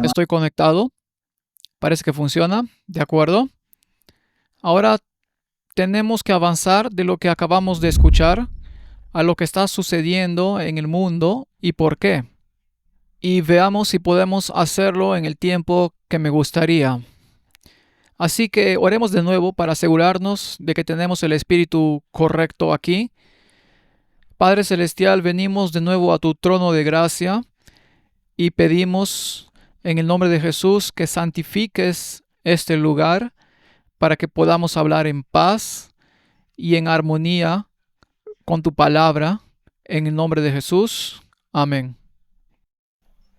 Estoy conectado. Parece que funciona. De acuerdo. Ahora tenemos que avanzar de lo que acabamos de escuchar a lo que está sucediendo en el mundo y por qué. Y veamos si podemos hacerlo en el tiempo que me gustaría. Así que oremos de nuevo para asegurarnos de que tenemos el espíritu correcto aquí. Padre Celestial, venimos de nuevo a tu trono de gracia y pedimos en el nombre de Jesús que santifiques este lugar para que podamos hablar en paz y en armonía con tu palabra. En el nombre de Jesús. Amén.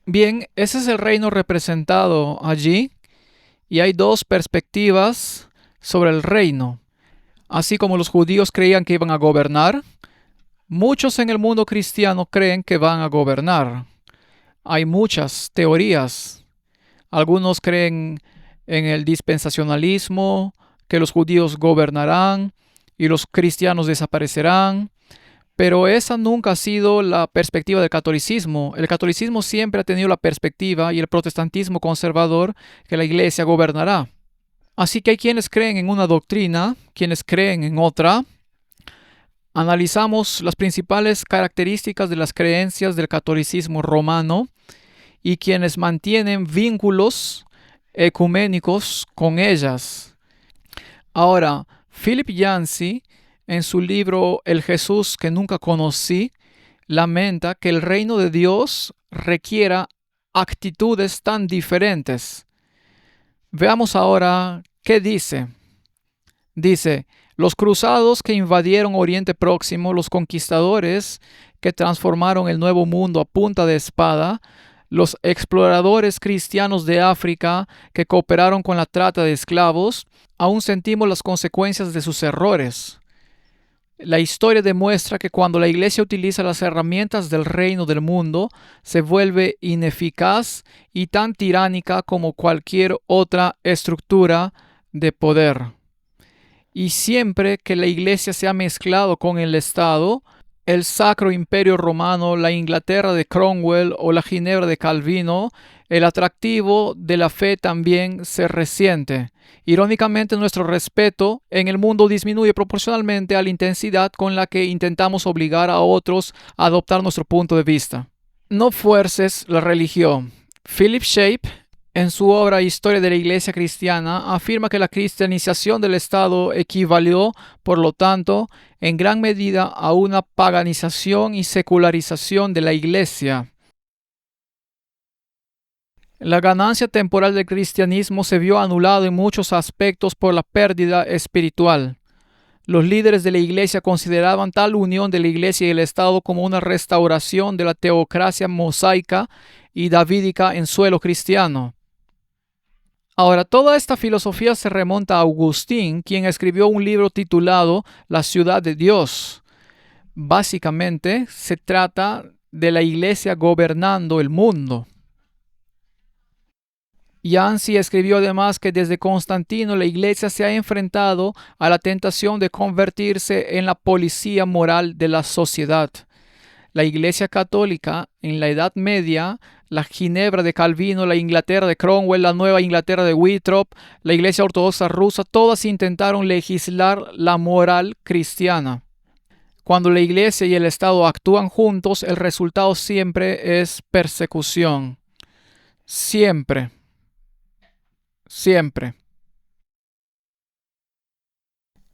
Bien, ese es el reino representado allí y hay dos perspectivas sobre el reino. Así como los judíos creían que iban a gobernar, muchos en el mundo cristiano creen que van a gobernar. Hay muchas teorías. Algunos creen en el dispensacionalismo, que los judíos gobernarán y los cristianos desaparecerán. Pero esa nunca ha sido la perspectiva del catolicismo. El catolicismo siempre ha tenido la perspectiva, y el protestantismo conservador, que la iglesia gobernará. Así que hay quienes creen en una doctrina, quienes creen en otra. Analizamos las principales características de las creencias del catolicismo romano y quienes mantienen vínculos ecuménicos con ellas. Ahora, Philip Yancey, en su libro El Jesús que nunca conocí, lamenta que el reino de Dios requiera actitudes tan diferentes. Veamos ahora qué dice. Dice: los cruzados que invadieron Oriente Próximo, los conquistadores que transformaron el Nuevo Mundo a punta de espada, los exploradores cristianos de África que cooperaron con la trata de esclavos, aún sentimos las consecuencias de sus errores. La historia demuestra que cuando la Iglesia utiliza las herramientas del reino del mundo, se vuelve ineficaz y tan tiránica como cualquier otra estructura de poder. Y siempre que la Iglesia se ha mezclado con el Estado, el Sacro Imperio Romano, la Inglaterra de Cromwell o la Ginebra de Calvino, el atractivo de la fe también se resiente. Irónicamente, nuestro respeto en el mundo disminuye proporcionalmente a la intensidad con la que intentamos obligar a otros a adoptar nuestro punto de vista. No fuerces la religión. Philip Shape, en su obra Historia de la Iglesia Cristiana, afirma que la cristianización del Estado equivalió, por lo tanto, en gran medida a una paganización y secularización de la Iglesia. La ganancia temporal del cristianismo se vio anulada en muchos aspectos por la pérdida espiritual. Los líderes de la Iglesia consideraban tal unión de la Iglesia y el Estado como una restauración de la teocracia mosaica y davídica en suelo cristiano. Ahora, toda esta filosofía se remonta a Agustín, quien escribió un libro titulado La ciudad de Dios. Básicamente, se trata de la Iglesia gobernando el mundo. Yancey escribió además que desde Constantino la Iglesia se ha enfrentado a la tentación de convertirse en la policía moral de la sociedad. La Iglesia Católica en la Edad Media, la Ginebra de Calvino, la Inglaterra de Cromwell, la Nueva Inglaterra de Winthrop, la Iglesia Ortodoxa rusa, todas intentaron legislar la moral cristiana. Cuando la Iglesia y el Estado actúan juntos, el resultado siempre es persecución. Siempre. Siempre.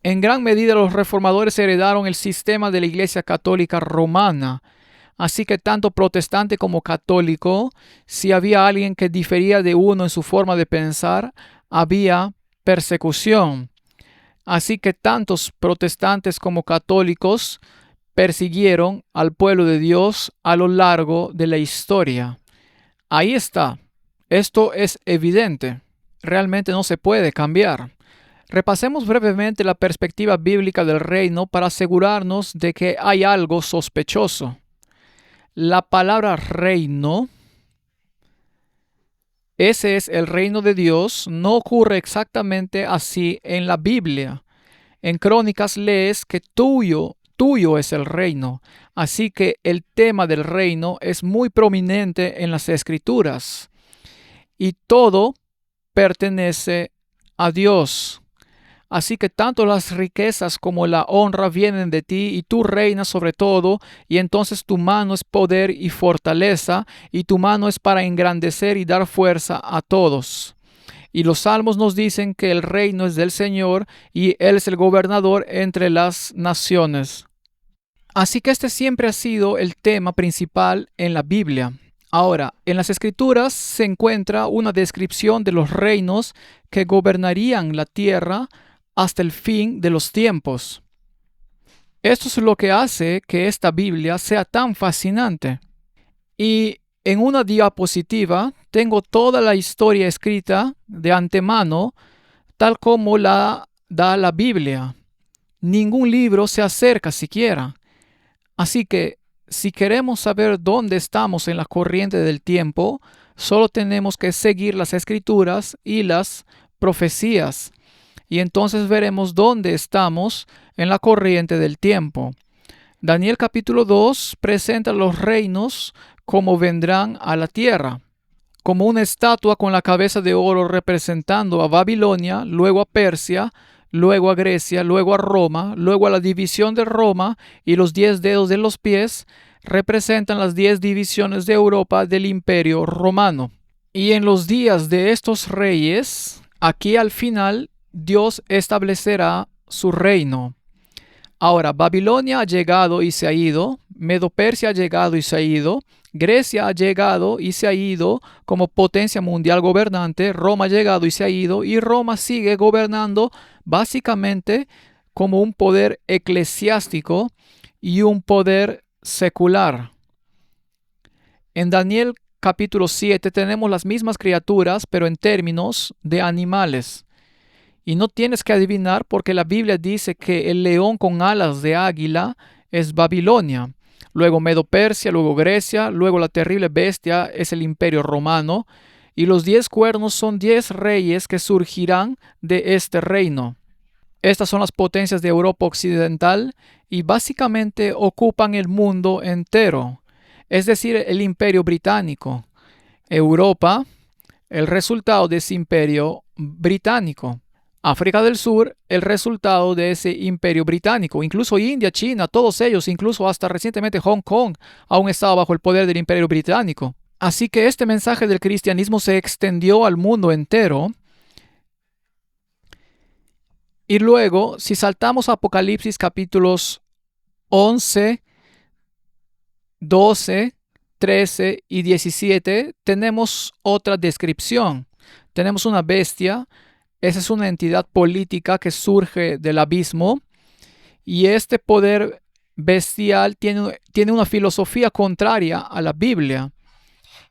En gran medida los reformadores heredaron el sistema de la Iglesia Católica Romana. Así que tanto protestante como católico, si había alguien que difería de uno en su forma de pensar, había persecución. Así que tantos protestantes como católicos persiguieron al pueblo de Dios a lo largo de la historia. Ahí está. Esto es evidente. Realmente no se puede cambiar. Repasemos brevemente la perspectiva bíblica del reino para asegurarnos de que hay algo sospechoso. La palabra reino, ese es el reino de Dios, no ocurre exactamente así en la Biblia. En Crónicas lees que tuyo es el reino. Así que el tema del reino es muy prominente en las Escrituras. y todo pertenece a Dios. Así que tanto las riquezas como la honra vienen de ti y tú reinas sobre todo, y entonces tu mano es poder y fortaleza, y tu mano es para engrandecer y dar fuerza a todos. Y los salmos nos dicen que el reino es del Señor y Él es el gobernador entre las naciones. Así que este siempre ha sido el tema principal en la Biblia. Ahora, en las Escrituras se encuentra una descripción de los reinos que gobernarían la tierra hasta el fin de los tiempos. Esto es lo que hace que esta Biblia sea tan fascinante. Y en una diapositiva tengo toda la historia escrita de antemano, tal como la da la Biblia. Ningún libro se acerca siquiera. Así que, si queremos saber dónde estamos en la corriente del tiempo, solo tenemos que seguir las escrituras y las profecías, y entonces veremos dónde estamos en la corriente del tiempo. Daniel capítulo 2 presenta los reinos como vendrán a la tierra, como una estatua con la cabeza de oro representando a Babilonia, luego a Persia, luego a Grecia, luego a Roma, luego a la división de Roma, y los 10 dedos de los pies representan las 10 divisiones de Europa del Imperio Romano. Y en los días de estos reyes, aquí al final, Dios establecerá su reino. Ahora, Babilonia ha llegado y se ha ido, Medo-Persia ha llegado y se ha ido, Grecia ha llegado y se ha ido como potencia mundial gobernante, Roma ha llegado y se ha ido, y Roma sigue gobernando básicamente como un poder eclesiástico y un poder secular. En Daniel capítulo 7 tenemos las mismas criaturas, pero en términos de animales. Y no tienes que adivinar porque la Biblia dice que el león con alas de águila es Babilonia. Luego Medo-Persia, luego Grecia, luego la terrible bestia es el Imperio Romano. Y los 10 cuernos son 10 reyes que surgirán de este reino. Estas son las potencias de Europa Occidental y básicamente ocupan el mundo entero. Es decir, el Imperio Británico. Europa, el resultado de ese Imperio Británico. África del Sur, el resultado de ese imperio británico. Incluso India, China, todos ellos, incluso hasta recientemente Hong Kong, aún estaba bajo el poder del imperio británico. Así que este mensaje del cristianismo se extendió al mundo entero. Y luego, si saltamos a Apocalipsis capítulos 11, 12, 13 y 17, tenemos otra descripción. Tenemos una bestia. Esa es una entidad política que surge del abismo, y este poder bestial tiene una filosofía contraria a la Biblia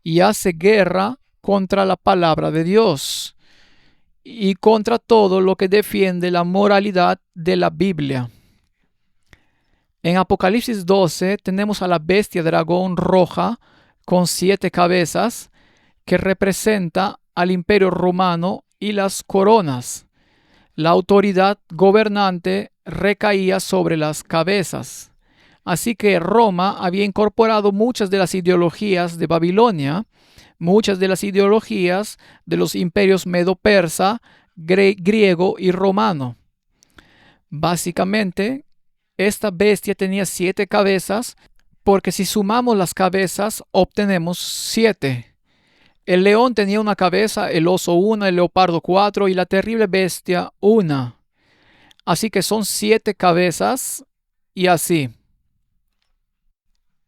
y hace guerra contra la palabra de Dios y contra todo lo que defiende la moralidad de la Biblia. En Apocalipsis 12 tenemos a la bestia dragón roja con 7 cabezas que representa al Imperio Romano y las coronas. La autoridad gobernante recaía sobre las cabezas. Así que Roma había incorporado muchas de las ideologías de Babilonia, muchas de las ideologías de los imperios medo-persa, griego y romano. Básicamente, esta bestia tenía 7 cabezas, porque si sumamos las cabezas obtenemos 7. El león tenía una cabeza, el oso una, el leopardo 4 y la terrible bestia una. Así que son 7 cabezas y así.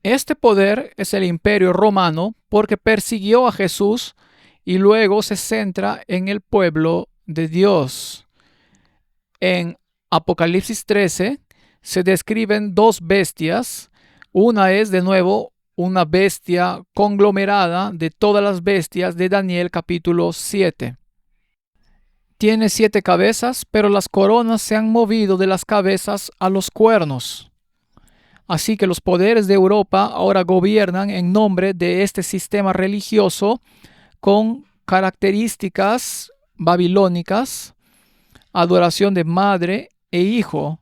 Este poder es el Imperio Romano porque persiguió a Jesús y luego se centra en el pueblo de Dios. En Apocalipsis 13 se describen 2 bestias. Una es de nuevo una bestia conglomerada de todas las bestias de Daniel capítulo 7. Tiene 7 cabezas, pero las coronas se han movido de las cabezas a los cuernos. Así que los poderes de Europa ahora gobiernan en nombre de este sistema religioso con características babilónicas, adoración de madre e hijo.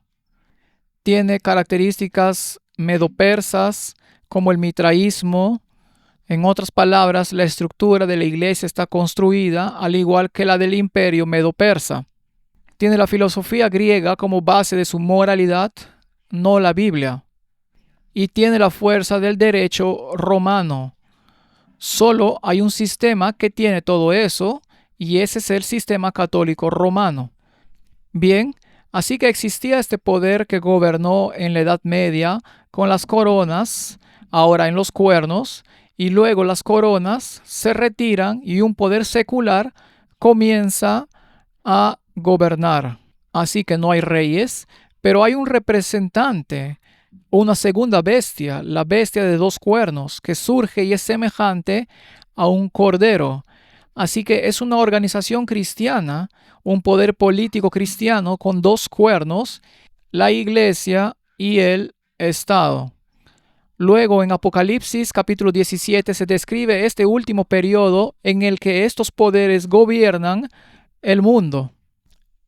Tiene características medo-persas como el mitraísmo, En otras palabras, la estructura de la iglesia está construida al igual que la del imperio medo-persa. Tiene la filosofía griega como base de su moralidad, no la Biblia. Y tiene la fuerza del derecho romano. Solo hay un sistema que tiene todo eso, y ese es el sistema católico romano. Bien, así que existía este poder que gobernó en la Edad Media con las coronas, ahora en los cuernos, y luego las coronas se retiran y un poder secular comienza a gobernar. Así que no hay reyes, pero hay un representante, una segunda bestia, la bestia de dos cuernos, que surge y es semejante a un cordero. Así que es una organización cristiana, un poder político cristiano con dos cuernos, la iglesia y el Estado. Luego en Apocalipsis capítulo 17 se describe este último periodo en el que estos poderes gobiernan el mundo.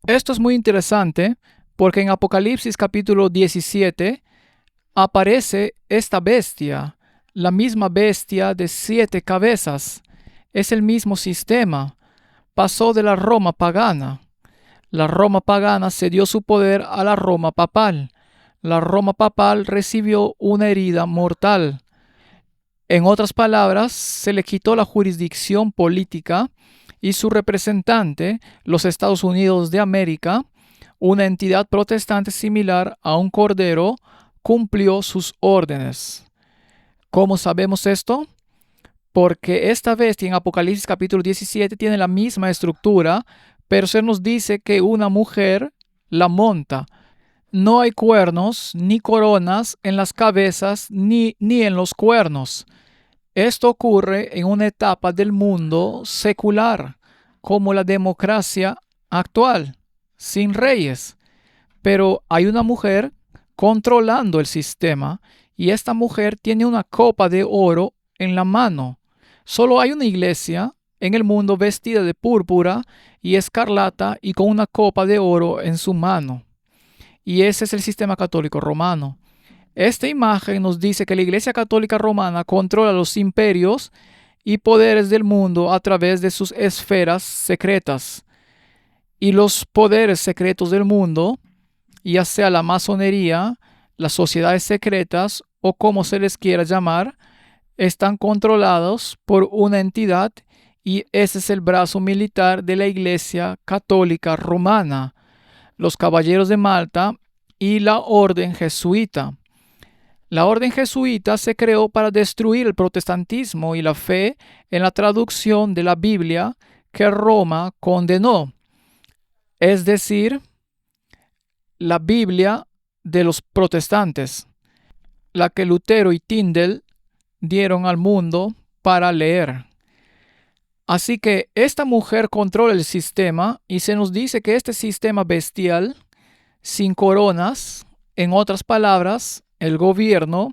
Esto es muy interesante porque en Apocalipsis capítulo 17 aparece esta bestia, la misma bestia de 7 cabezas. Es el mismo sistema. Pasó de la Roma pagana. La Roma pagana cedió su poder a la Roma papal. La Roma papal recibió una herida mortal. En otras palabras, se le quitó la jurisdicción política y su representante, los Estados Unidos de América, una entidad protestante similar a un cordero, cumplió sus órdenes. ¿Cómo sabemos esto? Porque esta bestia en Apocalipsis capítulo 17 tiene la misma estructura, pero se nos dice que una mujer la monta. No hay cuernos ni coronas en las cabezas ni en los cuernos. Esto ocurre en una etapa del mundo secular, como la democracia actual, sin reyes. Pero hay una mujer controlando el sistema y esta mujer tiene una copa de oro en la mano. Solo hay una iglesia en el mundo vestida de púrpura y escarlata y con una copa de oro en su mano. Y ese es el sistema católico romano. Esta imagen nos dice que la Iglesia Católica Romana controla los imperios y poderes del mundo a través de sus esferas secretas. Y los poderes secretos del mundo, ya sea la masonería, las sociedades secretas o como se les quiera llamar, están controlados por una entidad y ese es el brazo militar de la Iglesia Católica Romana, los Caballeros de Malta y la Orden Jesuita. La orden jesuita se creó para destruir el protestantismo y la fe en la traducción de la Biblia que Roma condenó, es decir, la Biblia de los protestantes, la que Lutero y Tyndale dieron al mundo para leer. Así que esta mujer controla el sistema y se nos dice que este sistema bestial, sin coronas, en otras palabras, el gobierno,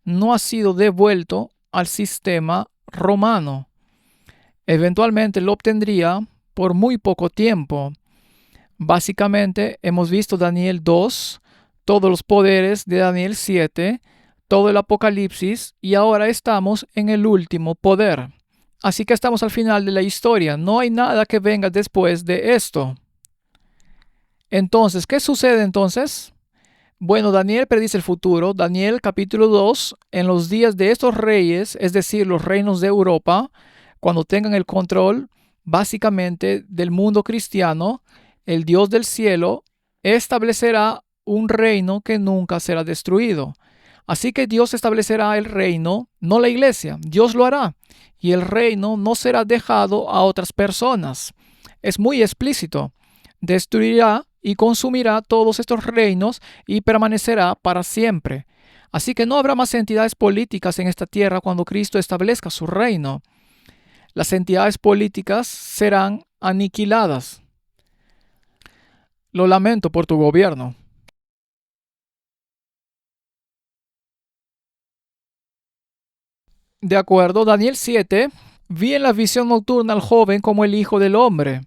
no ha sido devuelto al sistema romano. Eventualmente lo obtendría por muy poco tiempo. Básicamente hemos visto Daniel 2, todos los poderes de Daniel 7, todo el Apocalipsis y ahora estamos en el último poder. Así que estamos al final de la historia. No hay nada que venga después de esto. Entonces, ¿qué sucede entonces? Bueno, Daniel predice el futuro. Daniel capítulo 2, en los días de estos reyes, es decir, los reinos de Europa, cuando tengan el control básicamente del mundo cristiano, el Dios del cielo establecerá un reino que nunca será destruido. Así que Dios establecerá el reino, no la iglesia, Dios lo hará. Y el reino no será dejado a otras personas. Es muy explícito. Destruirá y consumirá todos estos reinos y permanecerá para siempre. Así que no habrá más entidades políticas en esta tierra cuando Cristo establezca su reino. Las entidades políticas serán aniquiladas. Lo lamento por tu gobierno. De acuerdo, Daniel 7, vi en la visión nocturna al joven como el Hijo del Hombre.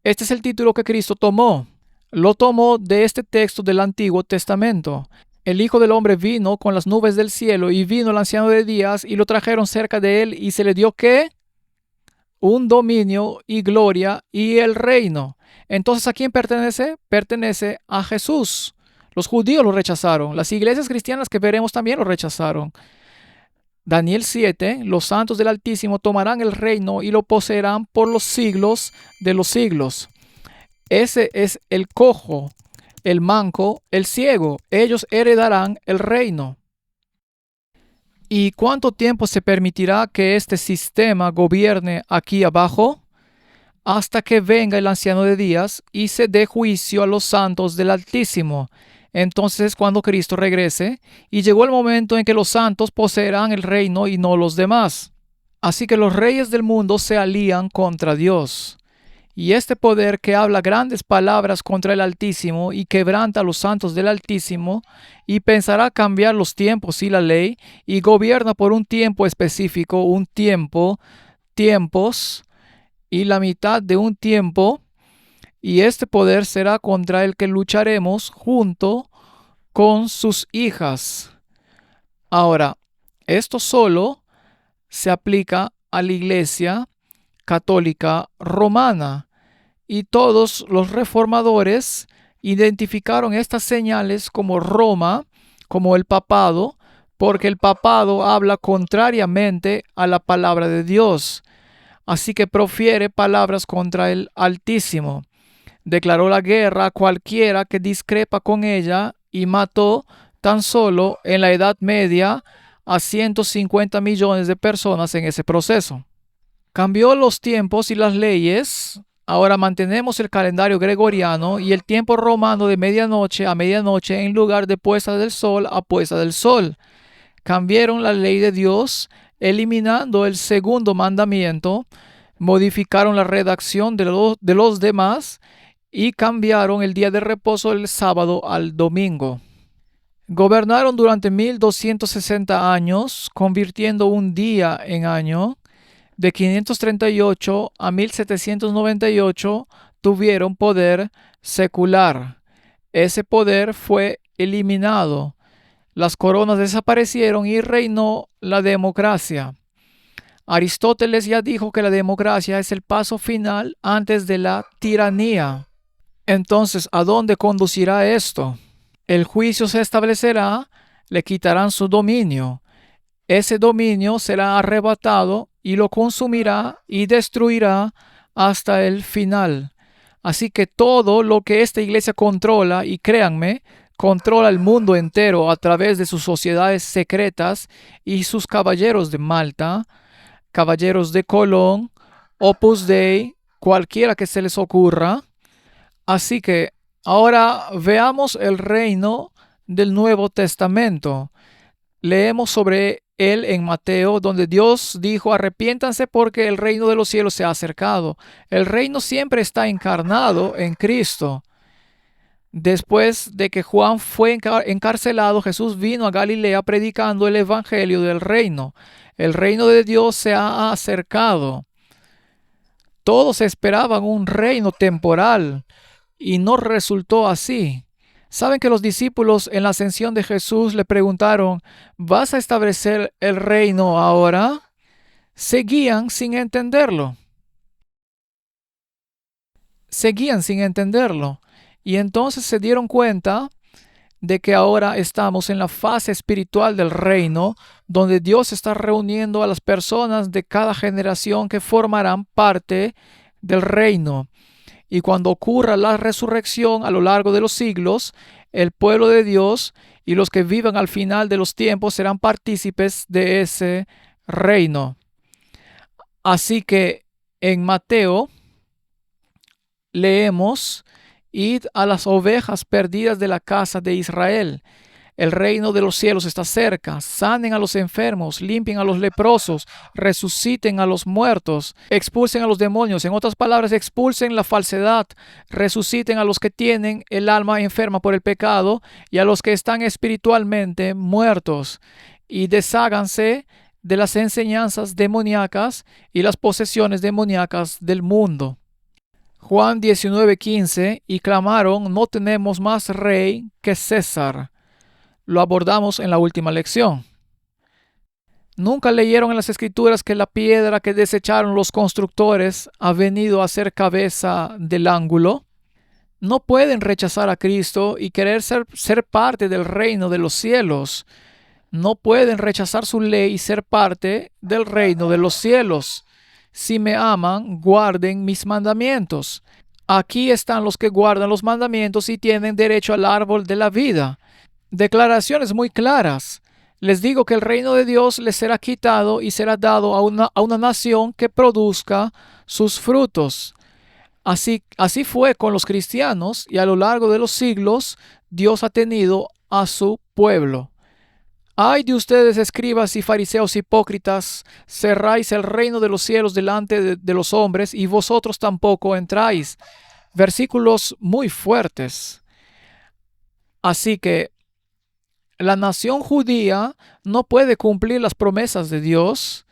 Este es el título que Cristo tomó. Lo tomó de este texto del Antiguo Testamento. El Hijo del Hombre vino con las nubes del cielo, y vino el anciano de días, y lo trajeron cerca de él, y se le dio ¿qué? Un dominio y gloria y el reino. Entonces, ¿a quién pertenece? Pertenece a Jesús. Los judíos lo rechazaron. Las iglesias cristianas que veremos también lo rechazaron. Daniel 7, los santos del Altísimo tomarán el reino y lo poseerán por los siglos de los siglos. Ese es el cojo, el manco, el ciego. Ellos heredarán el reino. ¿Y cuánto tiempo se permitirá que este sistema gobierne aquí abajo? Hasta que venga el anciano de días y se dé juicio a los santos del Altísimo. Entonces, cuando Cristo regrese, y llegó el momento en que los santos poseerán el reino y no los demás. Así que los reyes del mundo se alían contra Dios. Y este poder que habla grandes palabras contra el Altísimo y quebranta a los santos del Altísimo, y pensará cambiar los tiempos y la ley, y gobierna por un tiempo específico, un tiempo, tiempos, y la mitad de un tiempo, y este poder será contra el que lucharemos junto con sus hijas. Ahora, esto solo se aplica a la Iglesia Católica Romana, y todos los reformadores identificaron estas señales como Roma, como el papado, porque el papado habla contrariamente a la palabra de Dios. Así que profiere palabras contra el Altísimo. Declaró la guerra a cualquiera que discrepa con ella, y mató tan solo en la Edad Media a 150 millones de personas en ese proceso. Cambió los tiempos y las leyes. Ahora mantenemos el calendario gregoriano y el tiempo romano de medianoche a medianoche en lugar de puesta del sol a puesta del sol. Cambiaron la ley de Dios, eliminando el segundo mandamiento, modificaron la redacción de los demás y cambiaron el día de reposo del sábado al domingo. Gobernaron durante 1260 años, convirtiendo un día en año. De 538 a 1798 tuvieron poder secular. Ese poder fue eliminado. Las coronas desaparecieron y reinó la democracia. Aristóteles ya dijo que la democracia es el paso final antes de la tiranía. Entonces, ¿a dónde conducirá esto? El juicio se establecerá, le quitarán su dominio. Ese dominio será arrebatado y lo consumirá y destruirá hasta el final. Así que todo lo que esta iglesia controla, y créanme, controla el mundo entero a través de sus sociedades secretas y sus caballeros de Malta, caballeros de Colón, Opus Dei, cualquiera que se les ocurra. Así que ahora veamos el reino del Nuevo Testamento. Leemos sobre él en Mateo, donde Dios dijo: arrepiéntanse porque el reino de los cielos se ha acercado. El reino siempre está encarnado en Cristo. Después de que Juan fue encarcelado, Jesús vino a Galilea predicando el evangelio del reino. El reino de Dios se ha acercado. Todos esperaban un reino temporal y no resultó así. ¿Saben que los discípulos en la ascensión de Jesús le preguntaron: ¿vas a establecer el reino ahora? Seguían sin entenderlo. Y entonces se dieron cuenta de que ahora estamos en la fase espiritual del reino, donde Dios está reuniendo a las personas de cada generación que formarán parte del reino. Y cuando ocurra la resurrección a lo largo de los siglos, el pueblo de Dios y los que vivan al final de los tiempos serán partícipes de ese reino. Así que en Mateo leemos: id a las ovejas perdidas de la casa de Israel. El reino de los cielos está cerca. Sanen a los enfermos, limpien a los leprosos, resuciten a los muertos, expulsen a los demonios. En otras palabras, expulsen la falsedad, resuciten a los que tienen el alma enferma por el pecado y a los que están espiritualmente muertos, y desháganse de las enseñanzas demoníacas y las posesiones demoníacas del mundo. Juan 19:15: y clamaron: no tenemos más rey que César. Lo abordamos en la última lección. ¿Nunca leyeron en las Escrituras que la piedra que desecharon los constructores ha venido a ser cabeza del ángulo? No pueden rechazar a Cristo y querer ser parte del reino de los cielos. No pueden rechazar su ley y ser parte del reino de los cielos. Si me aman, guarden mis mandamientos. Aquí están los que guardan los mandamientos y tienen derecho al árbol de la vida. Declaraciones muy claras. Les digo que el reino de Dios les será quitado y será dado a una nación que produzca sus frutos. Así fue con los cristianos, y a lo largo de los siglos Dios ha tenido a su pueblo. Ay de ustedes, escribas y fariseos hipócritas, cerráis el reino de los cielos delante de los hombres, y vosotros tampoco entráis. Versículos muy fuertes. Así que la nación judía no puede cumplir las promesas de Dios.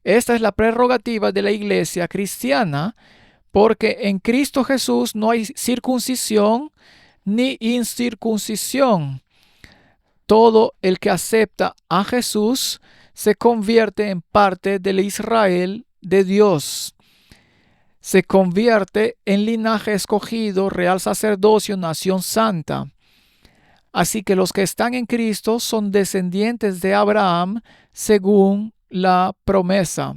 Esta es la prerrogativa de la iglesia cristiana, porque en Cristo Jesús no hay circuncisión ni incircuncisión. Todo el que acepta a Jesús se convierte en parte del Israel de Dios. Se convierte en linaje escogido, real sacerdocio, nación santa. Así que los que están en Cristo son descendientes de Abraham según la promesa.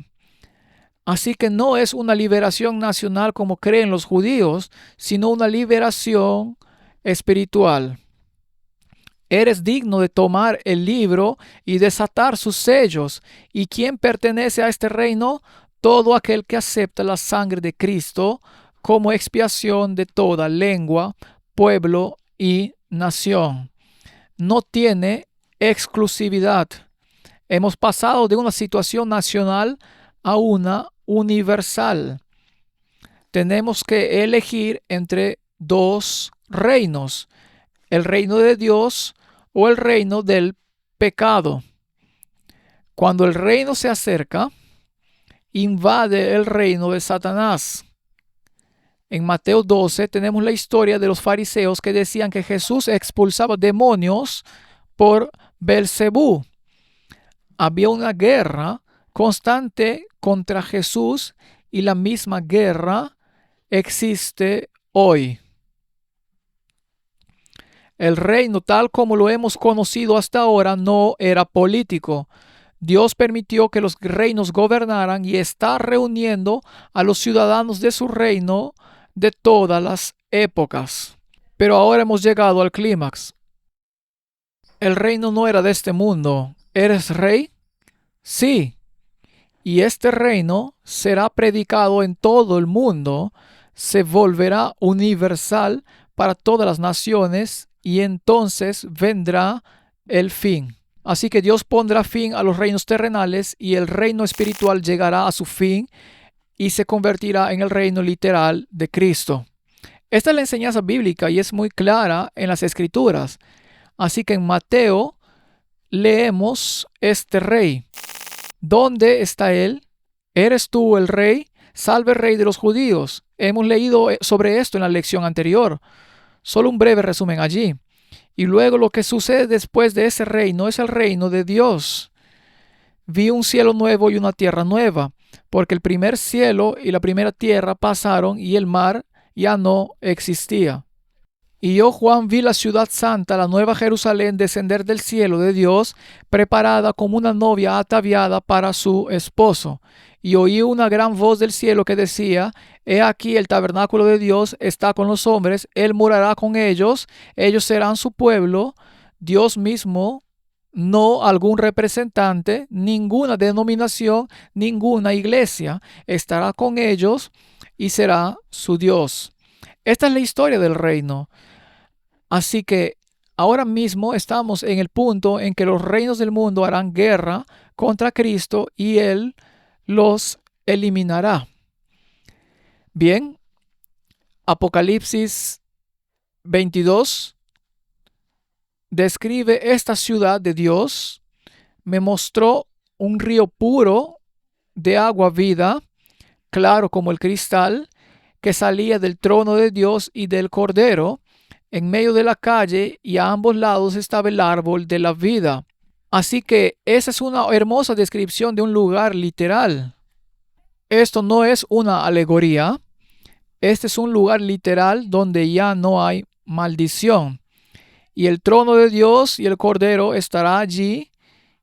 Así que no es una liberación nacional como creen los judíos, sino una liberación espiritual. Eres digno de tomar el libro y desatar sus sellos. ¿Y quién pertenece a este reino? Todo aquel que acepta la sangre de Cristo como expiación de toda lengua, pueblo y nación. No tiene exclusividad. Hemos pasado de una situación nacional a una universal. Tenemos que elegir entre dos reinos: el reino de Dios o el reino del pecado. Cuando el reino se acerca, invade el reino de Satanás. En Mateo 12 tenemos la historia de los fariseos que decían que Jesús expulsaba demonios por Belcebú. Había una guerra constante contra Jesús y la misma guerra existe hoy. El reino tal como lo hemos conocido hasta ahora no era político. Dios permitió que los reinos gobernaran y está reuniendo a los ciudadanos de su reino de todas las épocas. Pero ahora hemos llegado al clímax. El reino no era de este mundo. ¿Eres rey? Sí. Y este reino será predicado en todo el mundo, se volverá universal para todas las naciones y entonces vendrá el fin. Así que Dios pondrá fin a los reinos terrenales y el reino espiritual llegará a su fin y se convertirá en el reino literal de Cristo. Esta es la enseñanza bíblica y es muy clara en las Escrituras. Así que en Mateo leemos este rey. ¿Dónde está él? ¿Eres tú el rey? Salve, rey de los judíos. Hemos leído sobre esto en la lección anterior. Solo un breve resumen allí. Y luego lo que sucede después de ese reino es el reino de Dios. Vi un cielo nuevo y una tierra nueva, porque el primer cielo y la primera tierra pasaron y el mar ya no existía. Y yo, Juan, vi la ciudad santa, la nueva Jerusalén, descender del cielo de Dios, preparada como una novia ataviada para su esposo. Y oí una gran voz del cielo que decía: He aquí el tabernáculo de Dios está con los hombres, Él morará con ellos, ellos serán su pueblo, Dios mismo, no algún representante, ninguna denominación, ninguna iglesia, estará con ellos y será su Dios. Esta es la historia del reino. Así que ahora mismo estamos en el punto en que los reinos del mundo harán guerra contra Cristo y Él los eliminará. Bien, Apocalipsis 22 describe esta ciudad de Dios. Me mostró un río puro de agua vida, claro como el cristal, que salía del trono de Dios y del Cordero. en medio de la calle y a ambos lados estaba el árbol de la vida. Así que esa es una hermosa descripción de un lugar literal. Esto no es una alegoría. Este es un lugar literal donde ya no hay maldición. Y el trono de Dios y el Cordero estará allí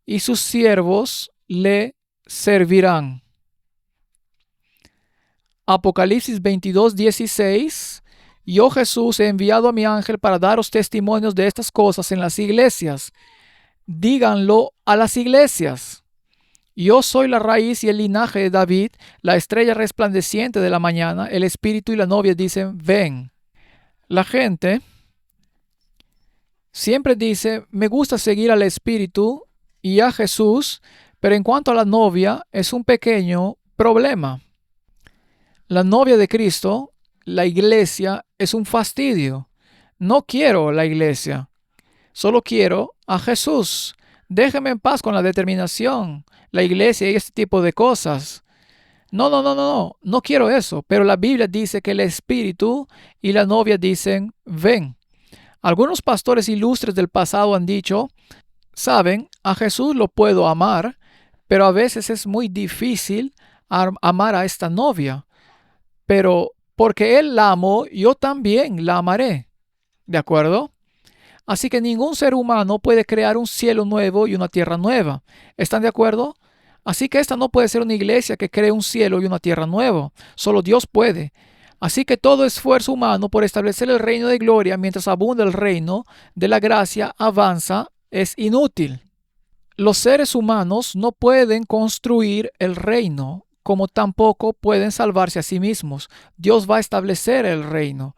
y sus siervos le servirán. Apocalipsis 22:16. Yo, Jesús, he enviado a mi ángel para daros testimonios de estas cosas en las iglesias. Díganlo a las iglesias. Yo soy la raíz y el linaje de David, la estrella resplandeciente de la mañana. El espíritu y la novia dicen, ven. La gente siempre dice, me gusta seguir al espíritu y a Jesús, pero en cuanto a la novia es un pequeño problema. La novia de Cristo, la iglesia, es un fastidio. No quiero la iglesia, solo quiero a Jesús. Déjeme en paz con la determinación, la iglesia y este tipo de cosas. No quiero eso. Pero la Biblia dice que el espíritu y la novia dicen, ven. Algunos pastores ilustres del pasado han dicho, saben, a Jesús lo puedo amar, pero a veces es muy difícil amar a esta novia. Pero porque Él la amó, yo también la amaré. ¿De acuerdo? Así que ningún ser humano puede crear un cielo nuevo y una tierra nueva. ¿Están de acuerdo? Así que esta no puede ser una iglesia que cree un cielo y una tierra nueva. Solo Dios puede. Así que todo esfuerzo humano por establecer el reino de gloria mientras abunda el reino de la gracia avanza es inútil. Los seres humanos no pueden construir el reino, como tampoco pueden salvarse a sí mismos. Dios va a establecer el reino.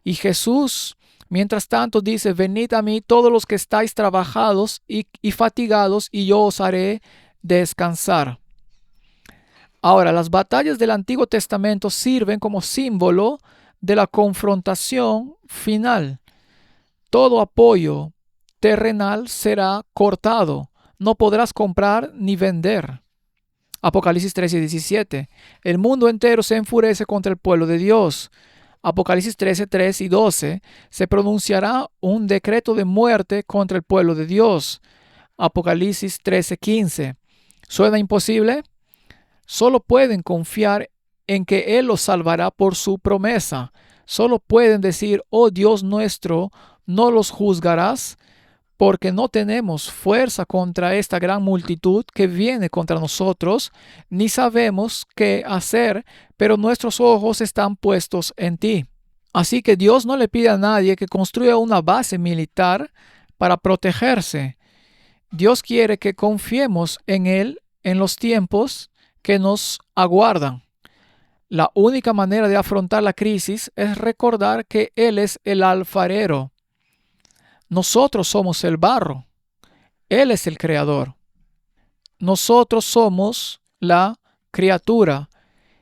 Y Jesús, mientras tanto, dice, venid a mí todos los que estáis trabajados y fatigados, y yo os haré descansar. Ahora, las batallas del Antiguo Testamento sirven como símbolo de la confrontación final. Todo apoyo terrenal será cortado. No podrás comprar ni vender. Apocalipsis 13:17. El mundo entero se enfurece contra el pueblo de Dios. Apocalipsis 13:3 y 12. Se pronunciará un decreto de muerte contra el pueblo de Dios. Apocalipsis 13:15. ¿Suena imposible? Solo pueden confiar en que Él los salvará por su promesa. Solo pueden decir, oh Dios nuestro, no los juzgarás, porque no tenemos fuerza contra esta gran multitud que viene contra nosotros, ni sabemos qué hacer, pero nuestros ojos están puestos en ti. Así que Dios no le pide a nadie que construya una base militar para protegerse. Dios quiere que confiemos en Él en los tiempos que nos aguardan. La única manera de afrontar la crisis es recordar que Él es el alfarero. Nosotros somos el barro. Él es el creador. Nosotros somos la criatura.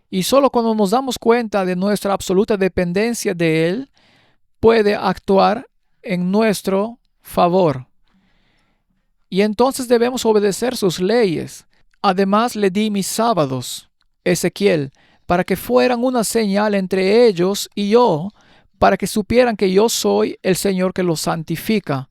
Y solo cuando nos damos cuenta de nuestra absoluta dependencia de Él, puede actuar en nuestro favor. Y entonces debemos obedecer sus leyes. Además le di mis sábados, Ezequiel, para que fueran una señal entre ellos y yo, para que supieran que yo soy el Señor que los santifica.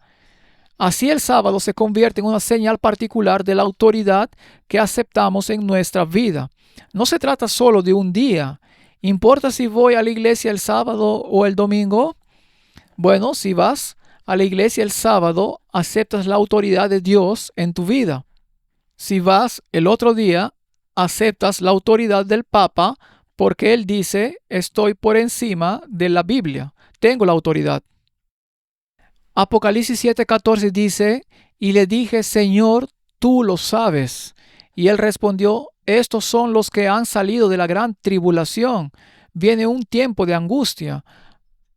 Así el sábado se convierte en una señal particular de la autoridad que aceptamos en nuestra vida. No se trata solo de un día. ¿Importa si voy a la iglesia el sábado o el domingo? Bueno, si vas a la iglesia el sábado, aceptas la autoridad de Dios en tu vida. Si vas el otro día, aceptas la autoridad del Papa porque él dice, estoy por encima de la Biblia, tengo la autoridad. Apocalipsis 7:14 dice, y le dije, Señor, tú lo sabes. Y él respondió, estos son los que han salido de la gran tribulación. Viene un tiempo de angustia.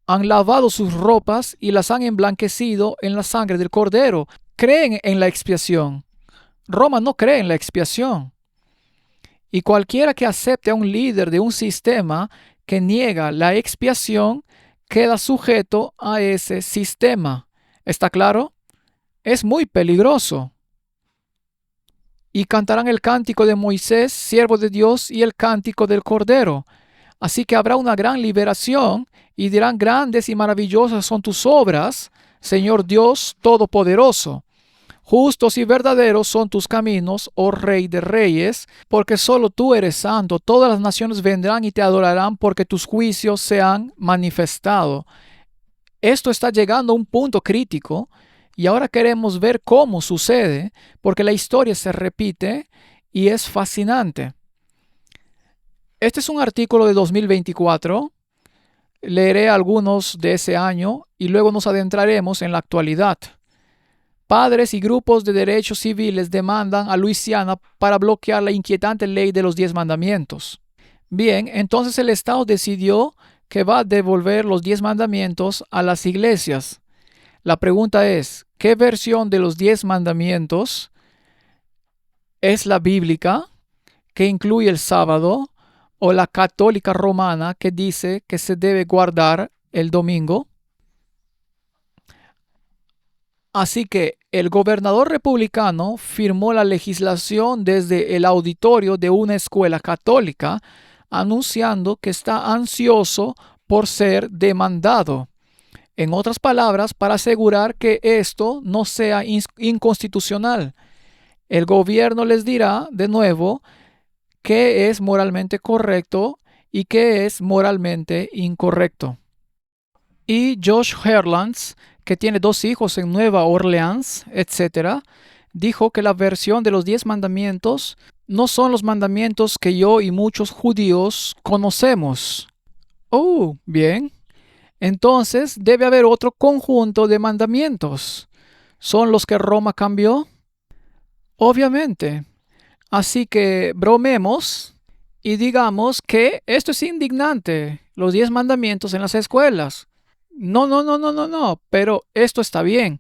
Han lavado sus ropas y las han emblanquecido en la sangre del Cordero. Creen en la expiación. Roma no cree en la expiación. Y cualquiera que acepte a un líder de un sistema que niega la expiación queda sujeto a ese sistema. ¿Está claro? Es muy peligroso. Y cantarán el cántico de Moisés, siervo de Dios, y el cántico del Cordero. Así que habrá una gran liberación y dirán: grandes y maravillosas son tus obras, Señor Dios Todopoderoso. Justos y verdaderos son tus caminos, oh Rey de Reyes, porque solo tú eres santo. Todas las naciones vendrán y te adorarán porque tus juicios se han manifestado. Esto está llegando a un punto crítico y ahora queremos ver cómo sucede, porque la historia se repite y es fascinante. Este es un artículo de 2024. Leeré algunos de ese año y luego nos adentraremos en la actualidad. Padres y grupos de derechos civiles demandan a Luisiana para bloquear la inquietante ley de los 10 mandamientos. Bien, entonces el Estado decidió que va a devolver los 10 mandamientos a las iglesias. La pregunta es: ¿qué versión de los 10 mandamientos es la bíblica, que incluye el sábado, o la católica romana, que dice que se debe guardar el domingo? Así que el gobernador republicano firmó la legislación desde el auditorio de una escuela católica, anunciando que está ansioso por ser demandado. En otras palabras, para asegurar que esto no sea inconstitucional. El gobierno les dirá de nuevo qué es moralmente correcto y qué es moralmente incorrecto. Y Josh Herlands, que tiene 2 hijos en Nueva Orleans, etc., dijo que la versión de los 10 mandamientos no son los mandamientos que yo y muchos judíos conocemos. Oh, bien. Entonces debe haber otro conjunto de mandamientos. ¿Son los que Roma cambió? Obviamente. Así que bromemos y digamos que esto es indignante, los 10 mandamientos en las escuelas. No, pero esto está bien.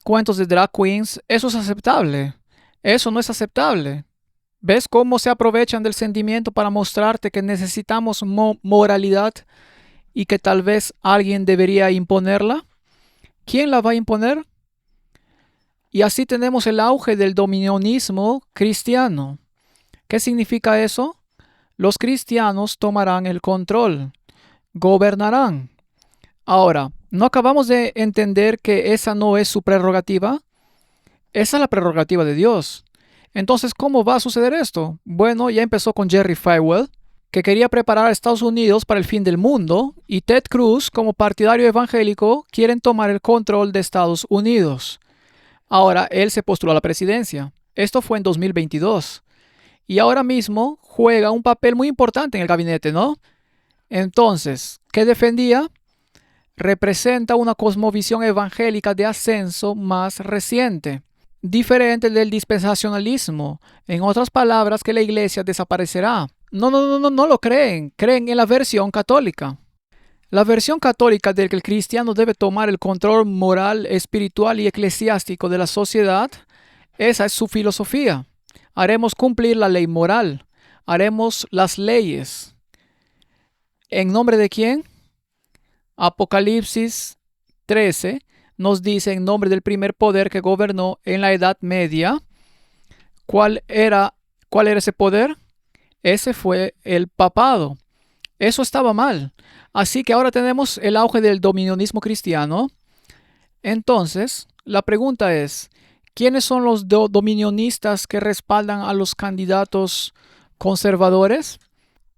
Cuentos de drag queens, eso es aceptable. Eso no es aceptable. ¿Ves cómo se aprovechan del sentimiento para mostrarte que necesitamos moralidad y que tal vez alguien debería imponerla? ¿Quién la va a imponer? Y así tenemos el auge del dominionismo cristiano. ¿Qué significa eso? Los cristianos tomarán el control, gobernarán. Ahora, ¿no acabamos de entender que esa no es su prerrogativa? Esa es la prerrogativa de Dios. Entonces, ¿cómo va a suceder esto? Bueno, ya empezó con Jerry Falwell, que quería preparar a Estados Unidos para el fin del mundo, y Ted Cruz, como partidario evangélico, quieren tomar el control de Estados Unidos. Ahora, él se postuló a la presidencia. Esto fue en 2022. Y ahora mismo juega un papel muy importante en el gabinete, ¿no? Entonces, ¿qué defendía? Representa una cosmovisión evangélica de ascenso más reciente, diferente del dispensacionalismo. En otras palabras, que la iglesia desaparecerá. No lo creen. Creen en la versión católica. La versión católica de que el cristiano debe tomar el control moral, espiritual y eclesiástico de la sociedad, esa es su filosofía. Haremos cumplir la ley moral. Haremos las leyes. ¿En nombre de quién? Apocalipsis 13 nos dice en nombre del primer poder que gobernó en la Edad Media. ¿Cuál era ese poder? Ese fue el papado. Eso estaba mal. Así que ahora tenemos el auge del dominionismo cristiano. Entonces, la pregunta es: ¿quiénes son los dominionistas que respaldan a los candidatos conservadores?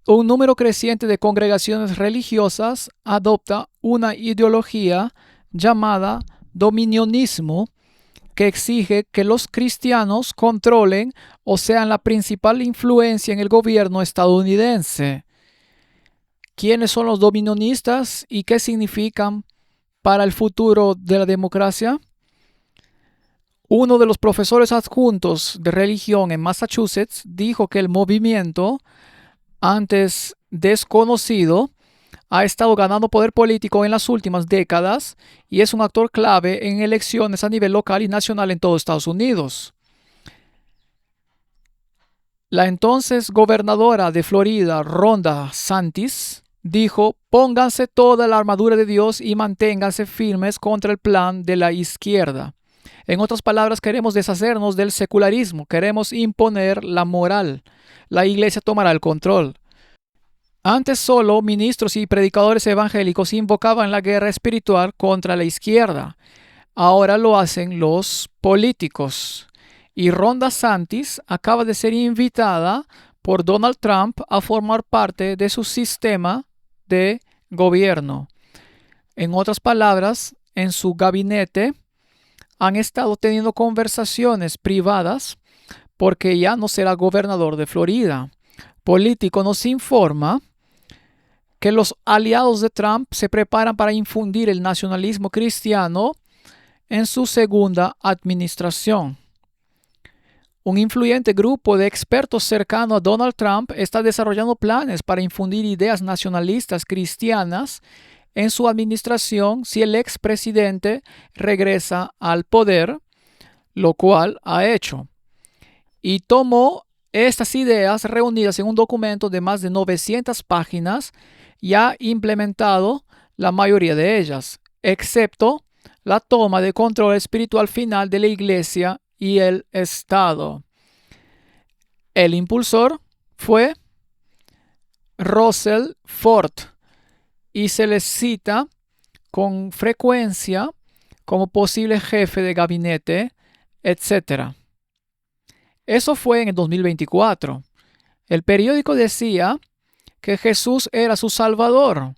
Un número creciente de congregaciones religiosas adopta una ideología llamada dominionismo, que exige que los cristianos controlen o sean la principal influencia en el gobierno estadounidense. ¿Quiénes son los dominionistas y qué significan para el futuro de la democracia? Uno de los profesores adjuntos de religión en Massachusetts dijo que el movimiento, antes desconocido, ha estado ganando poder político en las últimas décadas y es un actor clave en elecciones a nivel local y nacional en todo Estados Unidos. La entonces gobernadora de Florida, Ron DeSantis, dijo: pónganse toda la armadura de Dios y manténganse firmes contra el plan de la izquierda. En otras palabras, queremos deshacernos del secularismo, queremos imponer la moral. La iglesia tomará el control. Antes solo ministros y predicadores evangélicos invocaban la guerra espiritual contra la izquierda. Ahora lo hacen los políticos. Y Ron DeSantis acaba de ser invitada por Donald Trump a formar parte de su sistema de gobierno. En otras palabras, en su gabinete han estado teniendo conversaciones privadas porque ya no será gobernador de Florida. Político nos informa que los aliados de Trump se preparan para infundir el nacionalismo cristiano en su segunda administración. Un influyente grupo de expertos cercano a Donald Trump está desarrollando planes para infundir ideas nacionalistas cristianas en su administración si el expresidente regresa al poder, lo cual ha hecho. Y tomó estas ideas reunidas en un documento de más de 900 páginas y ha implementado la mayoría de ellas, excepto la toma de control espiritual final de la Iglesia y el Estado. El impulsor fue Russell Ford y se le cita con frecuencia como posible jefe de gabinete, etc. Eso fue en el 2024. El periódico decía que Jesús era su salvador,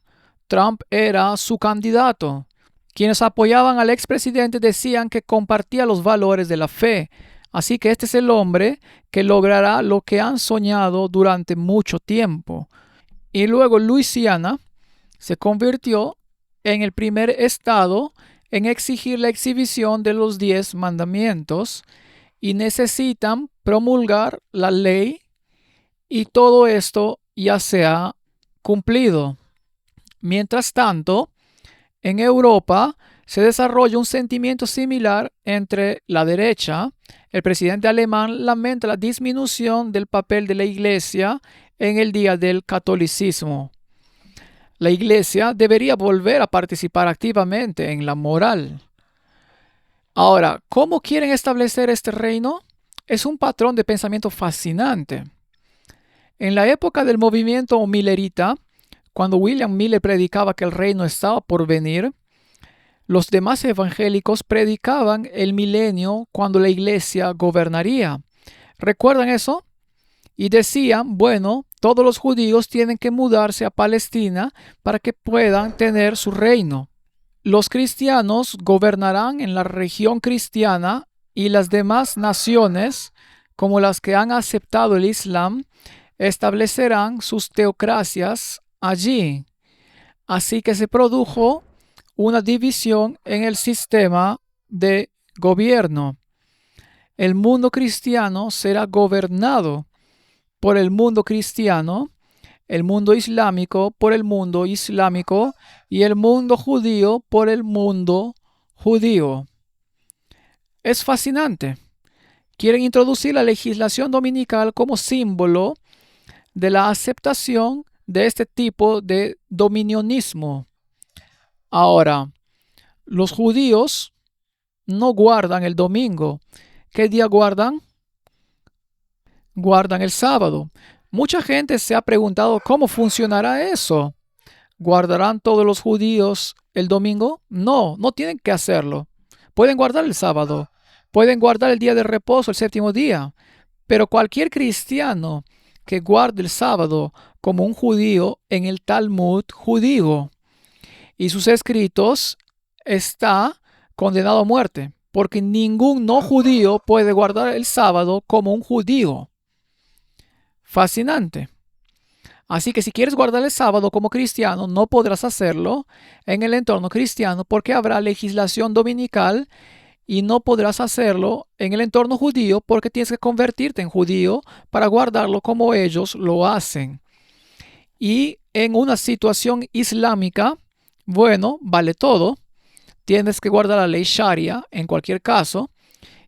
Trump era su candidato. Quienes apoyaban al expresidente decían que compartía los valores de la fe, así que este es el hombre que logrará lo que han soñado durante mucho tiempo. Y luego Luisiana se convirtió en el primer estado en exigir la exhibición de los 10 mandamientos y necesitan promulgar la ley y todo esto ya se ha cumplido. Mientras tanto, en Europa se desarrolla un sentimiento similar entre la derecha. El presidente alemán lamenta la disminución del papel de la Iglesia en el día del catolicismo. La Iglesia debería volver a participar activamente en la moral. Ahora, ¿cómo quieren establecer este reino? Es un patrón de pensamiento fascinante. En la época del movimiento millerita, cuando William Miller predicaba que el reino estaba por venir, los demás evangélicos predicaban el milenio cuando la iglesia gobernaría. ¿Recuerdan eso? Y decían, bueno, todos los judíos tienen que mudarse a Palestina para que puedan tener su reino. Los cristianos gobernarán en la región cristiana y las demás naciones, como las que han aceptado el Islam, establecerán sus teocracias allí. Así que se produjo una división en el sistema de gobierno. El mundo cristiano será gobernado por el mundo cristiano, el mundo islámico por el mundo islámico y el mundo judío por el mundo judío. Es fascinante. Quieren introducir la legislación dominical como símbolo de la aceptación de este tipo de dominionismo. Ahora, los judíos no guardan el domingo. ¿Qué día guardan? Guardan el sábado. Mucha gente se ha preguntado cómo funcionará eso. ¿Guardarán todos los judíos el domingo? No, no tienen que hacerlo. Pueden guardar el sábado. Pueden guardar el día de reposo, el séptimo día. Pero cualquier cristiano que guarde el sábado como un judío en el Talmud judío y sus escritos está condenado a muerte, porque ningún no judío puede guardar el sábado como un judío. Fascinante. Así que si quieres guardar el sábado como cristiano, no podrás hacerlo en el entorno cristiano porque habrá legislación dominical y no podrás hacerlo en el entorno judío porque tienes que convertirte en judío para guardarlo como ellos lo hacen. Y en una situación islámica, bueno, vale todo. Tienes que guardar la ley Sharia en cualquier caso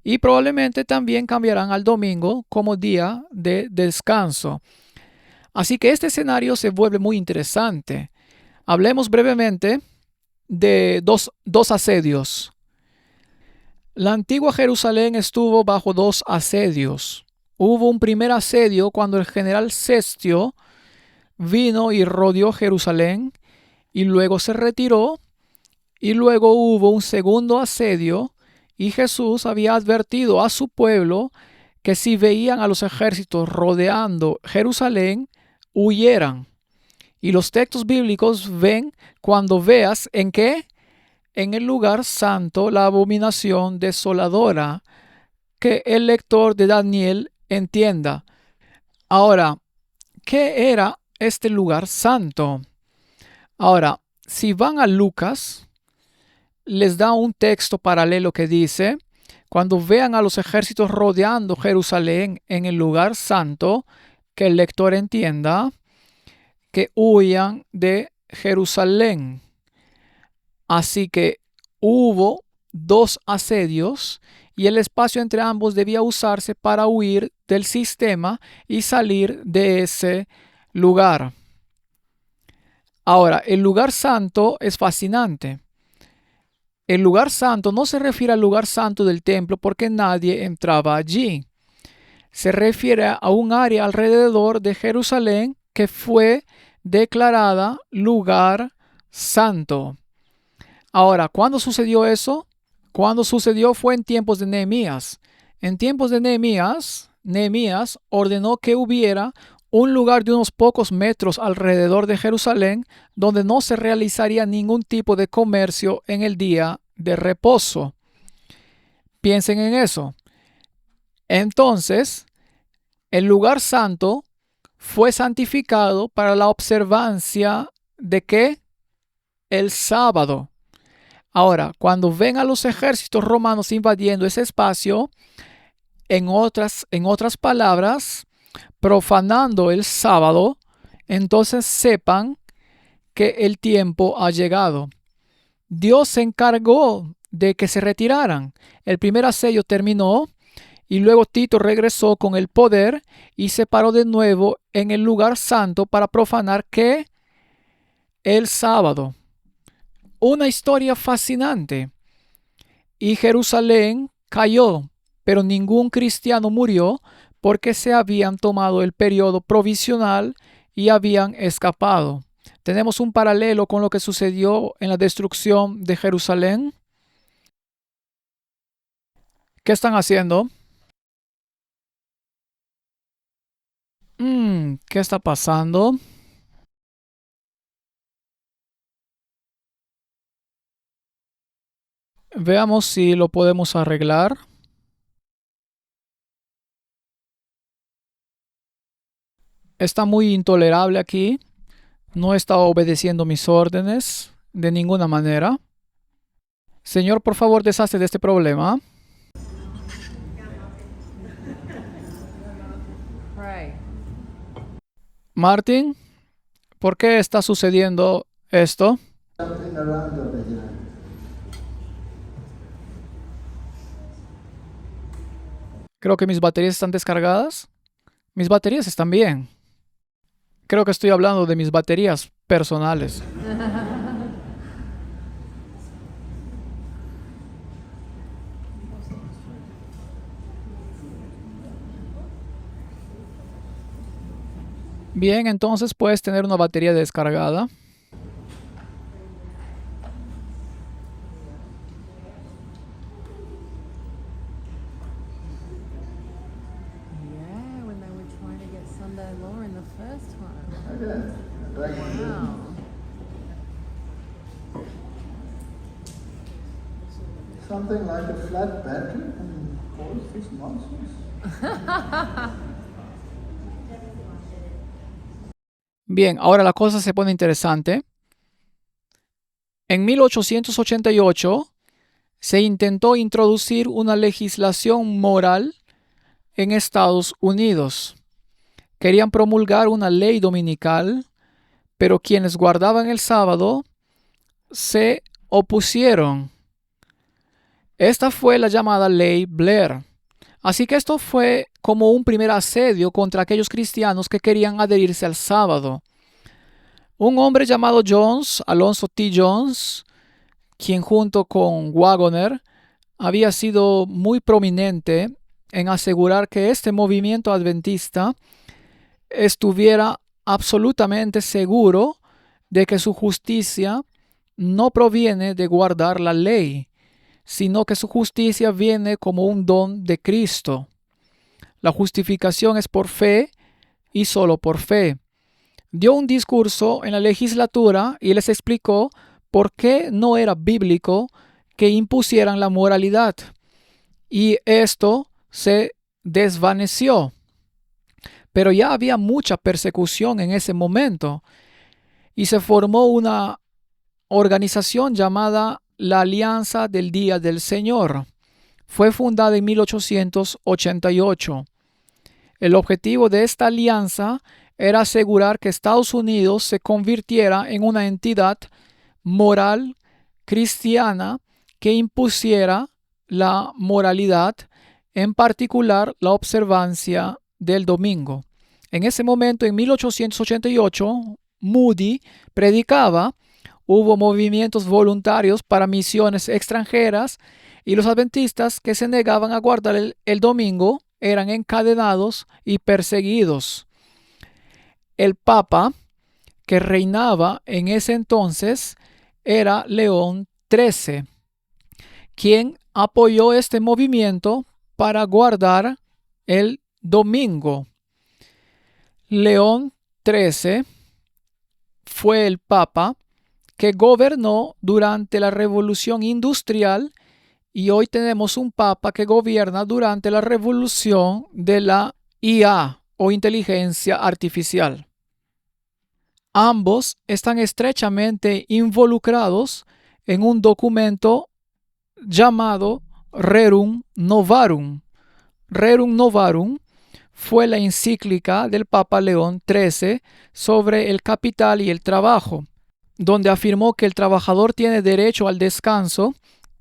y probablemente también cambiarán al domingo como día de descanso. Así que este escenario se vuelve muy interesante. Hablemos brevemente de dos asedios. La antigua Jerusalén estuvo bajo 2 asedios. Hubo un primer asedio cuando el general Cestio vino y rodeó Jerusalén y luego se retiró y luego hubo un segundo asedio y Jesús había advertido a su pueblo que si veían a los ejércitos rodeando Jerusalén, huyeran. Y los textos bíblicos ven cuando veas en qué, en el lugar santo, la abominación desoladora, que el lector de Daniel entienda. Ahora, ¿qué era este lugar santo? Ahora, si van a Lucas, les da un texto paralelo que dice: cuando vean a los ejércitos rodeando Jerusalén en el lugar santo, que el lector entienda, que huyan de Jerusalén. Así que hubo dos asedios y el espacio entre ambos debía usarse para huir del sistema y salir de ese lugar. Ahora, el lugar santo es fascinante. El lugar santo no se refiere al lugar santo del templo porque nadie entraba allí. Se refiere a un área alrededor de Jerusalén que fue declarada lugar santo. Ahora, ¿cuándo sucedió eso? Cuando sucedió fue en tiempos de Nehemías. En tiempos de Nehemías ordenó que hubiera un lugar de unos pocos metros alrededor de Jerusalén donde no se realizaría ningún tipo de comercio en el día de reposo. Piensen en eso. Entonces, el lugar santo fue santificado para la observancia de ¿qué? El sábado. Ahora, cuando ven a los ejércitos romanos invadiendo ese espacio, en otras palabras, profanando el sábado, entonces sepan que el tiempo ha llegado. Dios se encargó de que se retiraran. El primer asedio terminó y luego Tito regresó con el poder y se paró de nuevo en el lugar santo para profanar ¿qué? El sábado. Una historia fascinante. Y Jerusalén cayó, pero ningún cristiano murió porque se habían tomado el periodo provisional y habían escapado. Tenemos un paralelo con lo que sucedió en la destrucción de Jerusalén. ¿Qué están haciendo? ¿Qué está pasando? Veamos si lo podemos arreglar. Está muy intolerable aquí. No está obedeciendo mis órdenes de ninguna manera. Señor, por favor, deshazte de este problema. Martin, ¿por qué está sucediendo esto? Creo que mis baterías están descargadas. Mis baterías están bien. Creo que estoy hablando de mis baterías personales. Bien, entonces puedes tener una batería descargada. Yeah, when they were trying to get Sunday Law in the first one. Wow. Something like a flat battery and all this nonsense. Bien, ahora la cosa se pone interesante. En 1888 se intentó introducir una legislación moral en Estados Unidos. Querían promulgar una ley dominical, pero quienes guardaban el sábado se opusieron. Esta fue la llamada Ley Blair. Así que esto fue como un primer asedio contra aquellos cristianos que querían adherirse al sábado. Un hombre llamado Jones, Alonzo T. Jones, quien junto con Wagoner había sido muy prominente en asegurar que este movimiento adventista estuviera absolutamente seguro de que su justicia no proviene de guardar la ley, sino que su justicia viene como un don de Cristo. La justificación es por fe y solo por fe. Dio un discurso en la legislatura y les explicó por qué no era bíblico que impusieran la moralidad. Y esto se desvaneció. Pero ya había mucha persecución en ese momento y se formó una organización llamada la Alianza del Día del Señor. Fue fundada en 1888. El objetivo de esta alianza era asegurar que Estados Unidos se convirtiera en una entidad moral cristiana que impusiera la moralidad, en particular la observancia del domingo. En ese momento, en 1888, Moody predicaba, hubo movimientos voluntarios para misiones extranjeras y los adventistas que se negaban a guardar el domingo eran encadenados y perseguidos. El Papa que reinaba en ese entonces era León XIII, quien apoyó este movimiento para guardar el domingo. León XIII fue el Papa que gobernó durante la Revolución Industrial y hoy tenemos un Papa que gobierna durante la revolución de la IA o inteligencia artificial. Ambos están estrechamente involucrados en un documento llamado Rerum Novarum. Rerum Novarum fue la encíclica del Papa León XIII sobre el capital y el trabajo, donde afirmó que el trabajador tiene derecho al descanso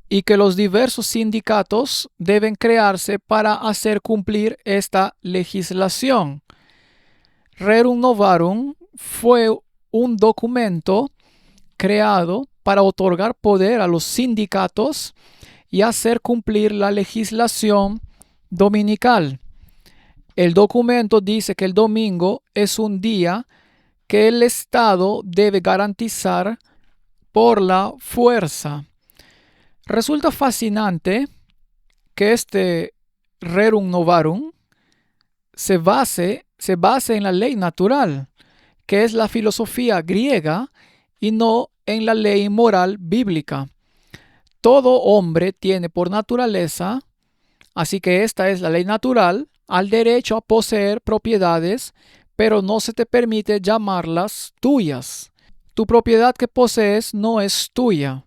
y que los diversos sindicatos deben crearse para hacer cumplir esta legislación. Rerum Novarum fue un documento creado para otorgar poder a los sindicatos y hacer cumplir la legislación dominical. El documento dice que el domingo es un día que el Estado debe garantizar por la fuerza. Resulta fascinante que este Rerum Novarum se base en la ley natural, que es la filosofía griega, y no en la ley moral bíblica. Todo hombre tiene por naturaleza, así que esta es la ley natural, al derecho a poseer propiedades, pero no se te permite llamarlas tuyas. Tu propiedad que posees no es tuya.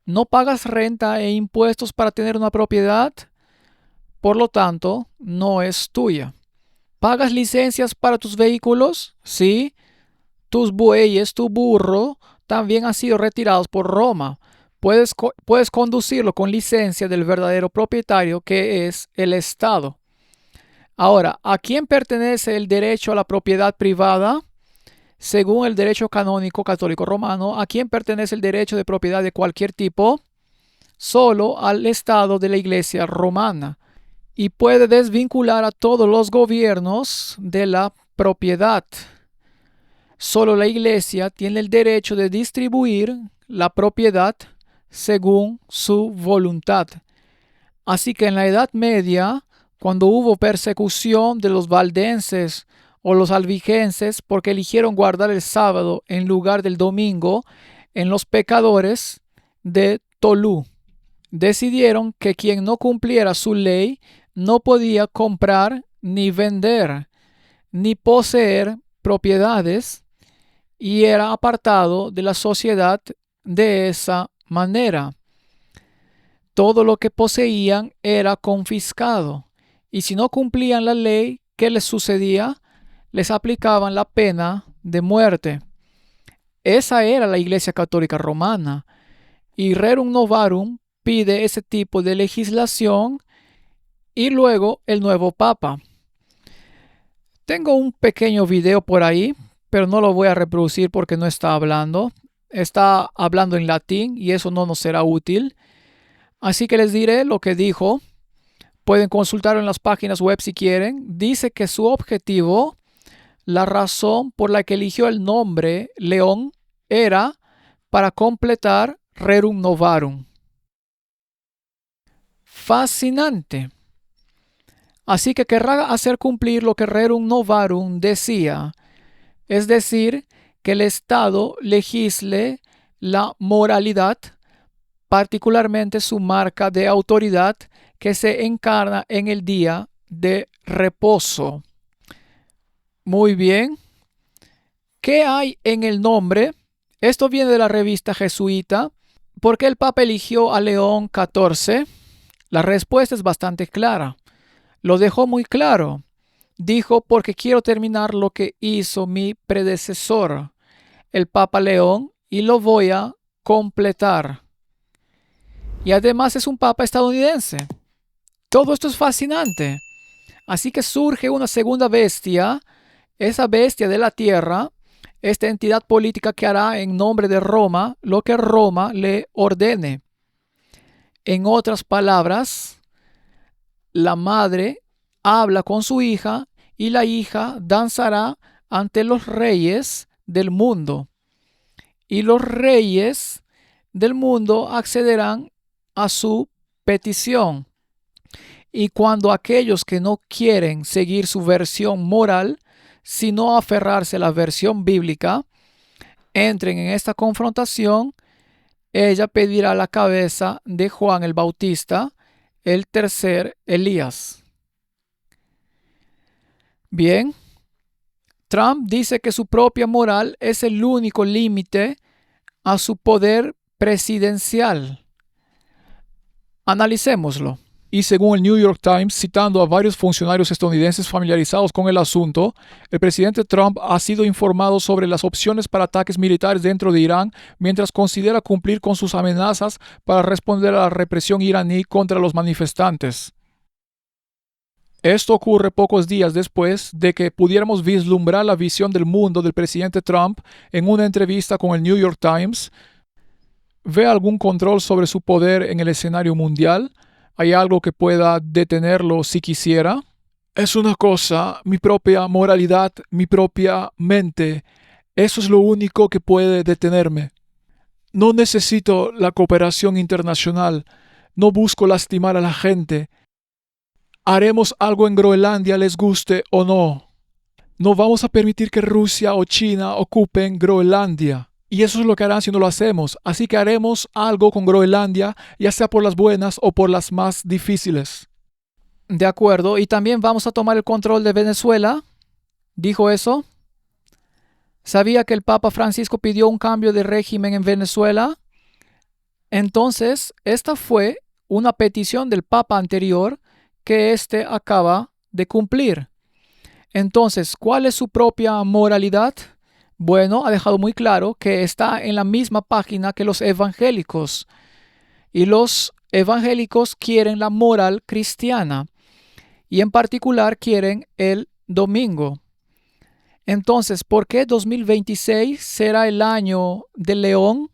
No pagas renta e impuestos para tener una propiedad, por lo tanto, no es tuya. ¿Pagas licencias para tus vehículos? Sí. Tus bueyes, tu burro, también han sido retirados por Roma. Puedes conducirlo con licencia del verdadero propietario, que es el Estado. Ahora, ¿a quién pertenece el derecho a la propiedad privada? Según el derecho canónico católico romano, ¿a quién pertenece el derecho de propiedad de cualquier tipo? Solo al Estado de la Iglesia romana, y puede desvincular a todos los gobiernos de la propiedad. Solo la Iglesia tiene el derecho de distribuir la propiedad según su voluntad. Así que en la Edad Media, cuando hubo persecución de los valdenses o los albigenses porque eligieron guardar el sábado en lugar del domingo, en los pecadores de Tolú, decidieron que quien no cumpliera su ley no podía comprar ni vender ni poseer propiedades y era apartado de la sociedad de esa manera. Todo lo que poseían era confiscado y si no cumplían la ley, ¿qué les sucedía? Les aplicaban la pena de muerte. Esa era la Iglesia Católica Romana y Rerum Novarum pide ese tipo de legislación y luego el nuevo Papa. Tengo un pequeño video por ahí, pero no lo voy a reproducir porque no está hablando. Está hablando en latín y eso no nos será útil. Así que les diré lo que dijo. Pueden consultarlo en las páginas web si quieren. Dice que su objetivo la razón por la que eligió el nombre León era para completar Rerum Novarum. Fascinante. Así que querrá hacer cumplir lo que Rerum Novarum decía, es decir, que el Estado legisle la moralidad, particularmente su marca de autoridad que se encarna en el día de reposo. Muy bien. ¿Qué hay en el nombre? Esto viene de la revista jesuita. ¿Por qué el Papa eligió a León XIV? La respuesta es bastante clara. Lo dejó muy claro. Dijo, porque quiero terminar lo que hizo mi predecesor, el Papa León, y lo voy a completar. Y además es un Papa estadounidense. Todo esto es fascinante. Así que surge una segunda bestia, esa bestia de la tierra, esta entidad política que hará en nombre de Roma lo que Roma le ordene. En otras palabras, la madre habla con su hija y la hija danzará ante los reyes del mundo. Y los reyes del mundo accederán a su petición. Y cuando aquellos que no quieren seguir su versión moral, sino aferrarse a la versión bíblica, entren en esta confrontación, ella pedirá la cabeza de Juan el Bautista, el tercer Elías. Bien, Trump dice que su propia moral es el único límite a su poder presidencial. Analicémoslo. Y según el New York Times, citando a varios funcionarios estadounidenses familiarizados con el asunto, el presidente Trump ha sido informado sobre las opciones para ataques militares dentro de Irán mientras considera cumplir con sus amenazas para responder a la represión iraní contra los manifestantes. Esto ocurre pocos días después de que pudiéramos vislumbrar la visión del mundo del presidente Trump en una entrevista con el New York Times. ¿Ve algún control sobre su poder en el escenario mundial? ¿Hay algo que pueda detenerlo si quisiera? Es una cosa, mi propia moralidad, mi propia mente. Eso es lo único que puede detenerme. No necesito la cooperación internacional. No busco lastimar a la gente. Haremos algo en Groenlandia, les guste o no. No vamos a permitir que Rusia o China ocupen Groenlandia. Y eso es lo que harán si no lo hacemos. Así que haremos algo con Groenlandia, ya sea por las buenas o por las más difíciles. De acuerdo. Y también vamos a tomar el control de Venezuela. ¿Dijo eso? ¿Sabía que el Papa Francisco pidió un cambio de régimen en Venezuela? Entonces, esta fue una petición del Papa anterior que éste acaba de cumplir. Entonces, ¿cuál es su propia moralidad? Bueno, ha dejado muy claro que está en la misma página que los evangélicos. Y los evangélicos quieren la moral cristiana. Y en particular quieren el domingo. Entonces, ¿por qué 2026 será el año del león?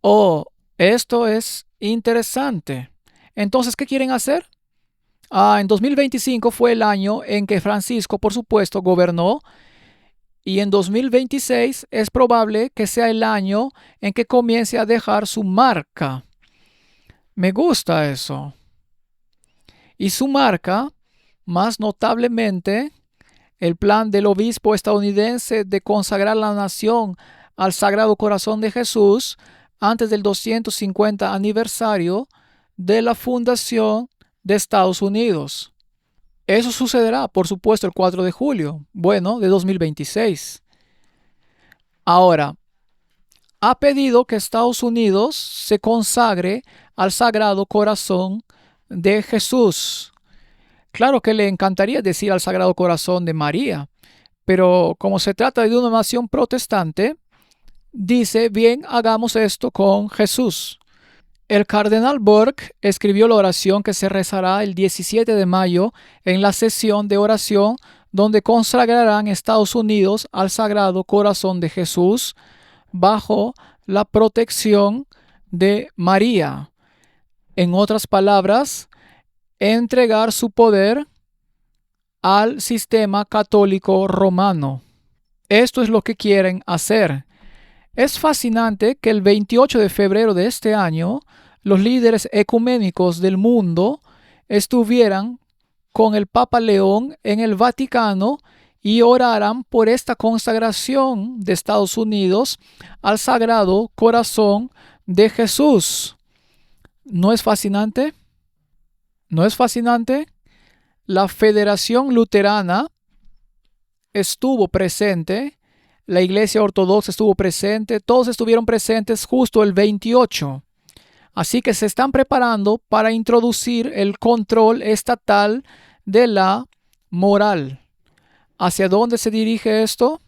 Oh, esto es interesante. Entonces, ¿qué quieren hacer? En 2025 fue el año en que Francisco, por supuesto, gobernó. Y en 2026 es probable que sea el año en que comience a dejar su marca. Me gusta eso. Y su marca, más notablemente, el plan del obispo estadounidense de consagrar la nación al Sagrado Corazón de Jesús antes del 250 aniversario de la fundación de Estados Unidos. Eso sucederá, por supuesto, el 4 de julio, de 2026. Ahora, ha pedido que Estados Unidos se consagre al Sagrado Corazón de Jesús. Claro que le encantaría decir al Sagrado Corazón de María, pero como se trata de una nación protestante, dice, bien, hagamos esto con Jesús. El cardenal Burke escribió la oración que se rezará el 17 de mayo en la sesión de oración donde consagrarán Estados Unidos al Sagrado Corazón de Jesús bajo la protección de María. En otras palabras, entregar su poder al sistema católico romano. Esto es lo que quieren hacer. Es fascinante que el 28 de febrero de este año, los líderes ecuménicos del mundo estuvieran con el Papa León en el Vaticano y oraran por esta consagración de Estados Unidos al Sagrado Corazón de Jesús. ¿No es fascinante? ¿No es fascinante? La Federación Luterana estuvo presente, la Iglesia Ortodoxa estuvo presente, todos estuvieron presentes justo el 28. Así que se están preparando para introducir el control estatal de la moral. ¿Hacia dónde se dirige esto?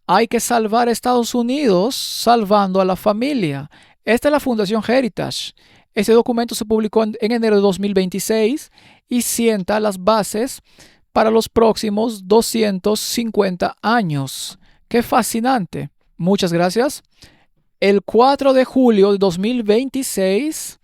Hay que salvar a Estados Unidos salvando a la familia. Esta es la Fundación Heritage. Este documento se publicó en enero de 2026 y sienta las bases para los próximos 250 años. ¡Qué fascinante! Muchas gracias. El 4 de julio de 2026,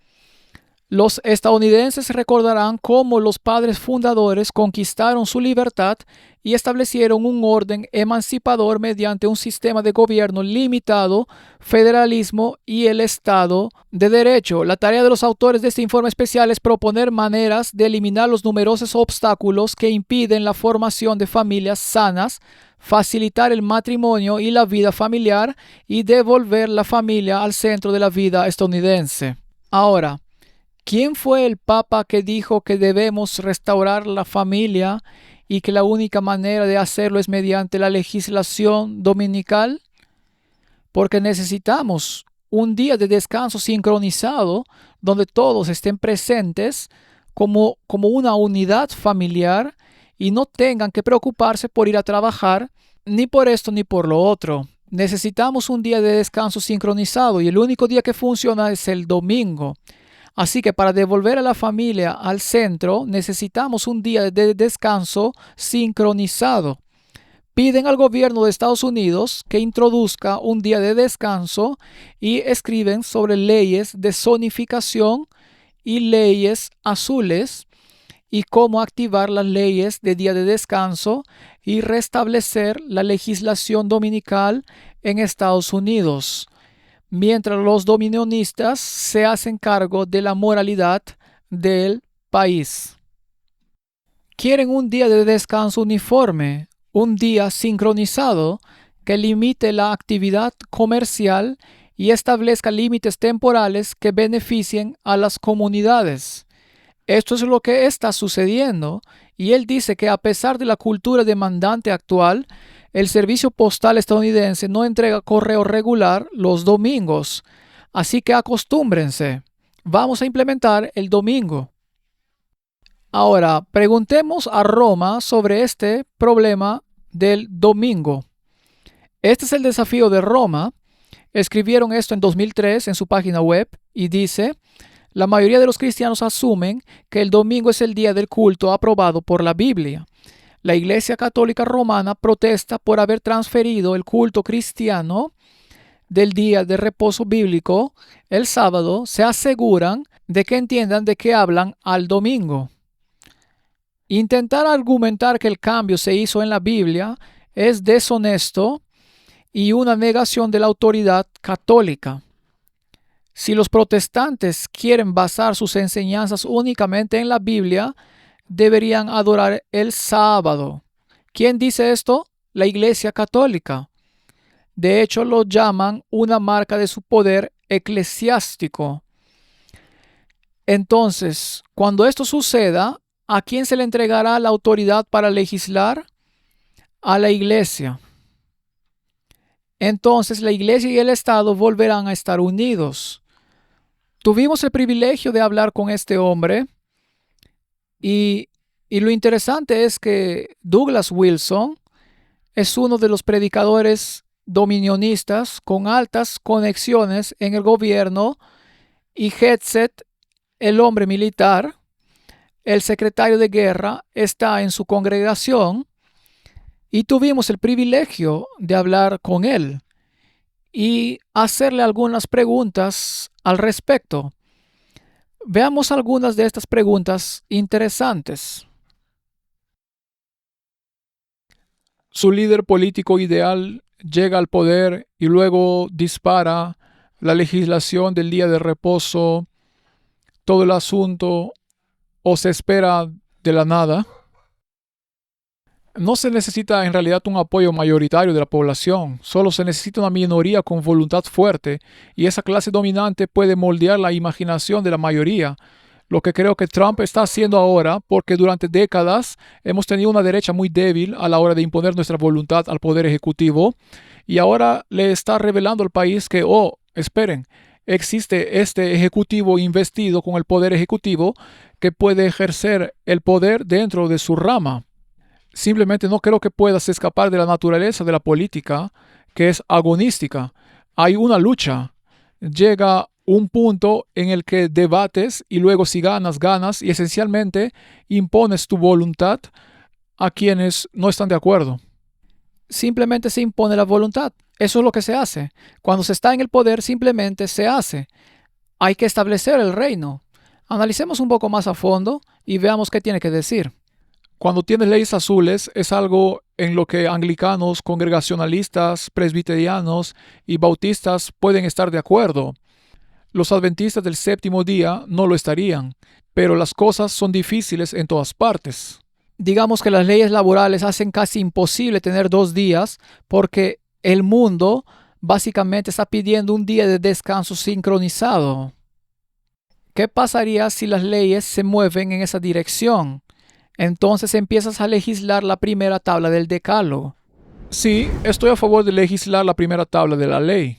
los estadounidenses recordarán cómo los padres fundadores conquistaron su libertad y establecieron un orden emancipador mediante un sistema de gobierno limitado, federalismo y el Estado de Derecho. La tarea de los autores de este informe especial es proponer maneras de eliminar los numerosos obstáculos que impiden la formación de familias sanas, facilitar el matrimonio y la vida familiar y devolver la familia al centro de la vida estadounidense. Ahora, ¿quién fue el Papa que dijo que debemos restaurar la familia y que la única manera de hacerlo es mediante la legislación dominical? Porque necesitamos un día de descanso sincronizado donde todos estén presentes como una unidad familiar y no tengan que preocuparse por ir a trabajar ni por esto ni por lo otro. Necesitamos un día de descanso sincronizado y el único día que funciona es el domingo. Así que para devolver a la familia al centro necesitamos un día de descanso sincronizado. Piden al gobierno de Estados Unidos que introduzca un día de descanso y escriben sobre leyes de zonificación y leyes azules y cómo activar las leyes de día de descanso y restablecer la legislación dominical en Estados Unidos, mientras los dominionistas se hacen cargo de la moralidad del país. Quieren un día de descanso uniforme, un día sincronizado que limite la actividad comercial y establezca límites temporales que beneficien a las comunidades. Esto es lo que está sucediendo y él dice que a pesar de la cultura demandante actual, el servicio postal estadounidense no entrega correo regular los domingos, así que acostúmbrense. Vamos a implementar el domingo. Ahora, preguntemos a Roma sobre este problema del domingo. Este es el desafío de Roma. Escribieron esto en 2003 en su página web y dice: la mayoría de los cristianos asumen que el domingo es el día del culto aprobado por la Biblia. La Iglesia Católica Romana protesta por haber transferido el culto cristiano del día de reposo bíblico, el sábado. Se aseguran de que entiendan de qué hablan al domingo. Intentar argumentar que el cambio se hizo en la Biblia es deshonesto y una negación de la autoridad católica. Si los protestantes quieren basar sus enseñanzas únicamente en la Biblia, deberían adorar el sábado. ¿Quién dice esto? La Iglesia Católica. De hecho, lo llaman una marca de su poder eclesiástico. Entonces, cuando esto suceda, ¿a quién se le entregará la autoridad para legislar? A la Iglesia. Entonces, la Iglesia y el Estado volverán a estar unidos. Tuvimos el privilegio de hablar con este hombre y lo interesante es que Douglas Wilson es uno de los predicadores dominionistas con altas conexiones en el gobierno y Hegseth, el hombre militar, el secretario de guerra, está en su congregación y tuvimos el privilegio de hablar con él y hacerle algunas preguntas al respecto. Veamos algunas de estas preguntas interesantes. Su líder político ideal llega al poder y luego dispara la legislación del día de reposo, todo el asunto, o se espera de la nada. No se necesita en realidad un apoyo mayoritario de la población, solo se necesita una minoría con voluntad fuerte, y esa clase dominante puede moldear la imaginación de la mayoría, lo que creo que Trump está haciendo ahora, porque durante décadas hemos tenido una derecha muy débil a la hora de imponer nuestra voluntad al poder ejecutivo, y ahora le está revelando al país que, oh, esperen, existe este ejecutivo investido con el poder ejecutivo que puede ejercer el poder dentro de su rama. Simplemente no creo que puedas escapar de la naturaleza de la política, que es agonística. Hay una lucha. Llega un punto en el que debates y luego si ganas, ganas y esencialmente impones tu voluntad a quienes no están de acuerdo. Simplemente se impone la voluntad. Eso es lo que se hace. Cuando se está en el poder, simplemente se hace. Hay que establecer el reino. Analicemos un poco más a fondo y veamos qué tiene que decir. Cuando tienes leyes azules es algo en lo que anglicanos, congregacionalistas, presbiterianos y bautistas pueden estar de acuerdo. Los adventistas del séptimo día no lo estarían, pero las cosas son difíciles en todas partes. Digamos que las leyes laborales hacen casi imposible tener 2 días porque el mundo básicamente está pidiendo un día de descanso sincronizado. ¿Qué pasaría si las leyes se mueven en esa dirección? Entonces empiezas a legislar la primera tabla del decálogo. Sí, estoy a favor de legislar la primera tabla de la ley.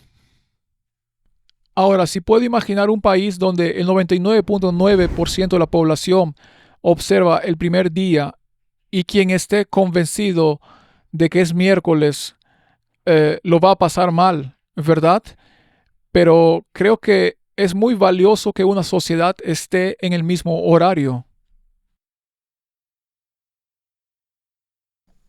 Ahora, si puedo imaginar un país donde el 99.9% de la población observa el primer día y quien esté convencido de que es miércoles lo va a pasar mal, ¿verdad? Pero creo que es muy valioso que una sociedad esté en el mismo horario.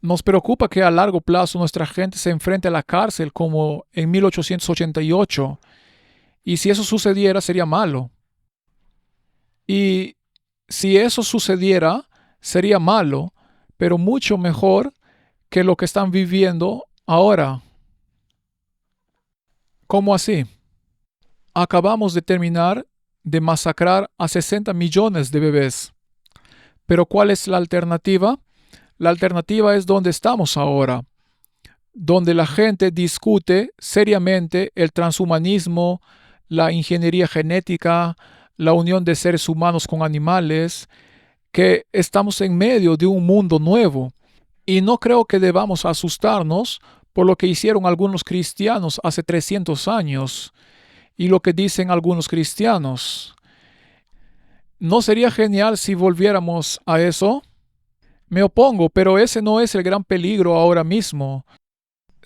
Nos preocupa que a largo plazo nuestra gente se enfrente a la cárcel como en 1888, y si eso sucediera sería malo. Y si eso sucediera sería malo, pero mucho mejor que lo que están viviendo ahora. ¿Cómo así? Acabamos de terminar de masacrar a 60 millones de bebés. Pero ¿cuál es la alternativa? La alternativa es donde estamos ahora, donde la gente discute seriamente el transhumanismo, la ingeniería genética, la unión de seres humanos con animales, que estamos en medio de un mundo nuevo. Y no creo que debamos asustarnos por lo que hicieron algunos cristianos hace 300 años y lo que dicen algunos cristianos. ¿No sería genial si volviéramos a eso? Me opongo, pero ese no es el gran peligro ahora mismo.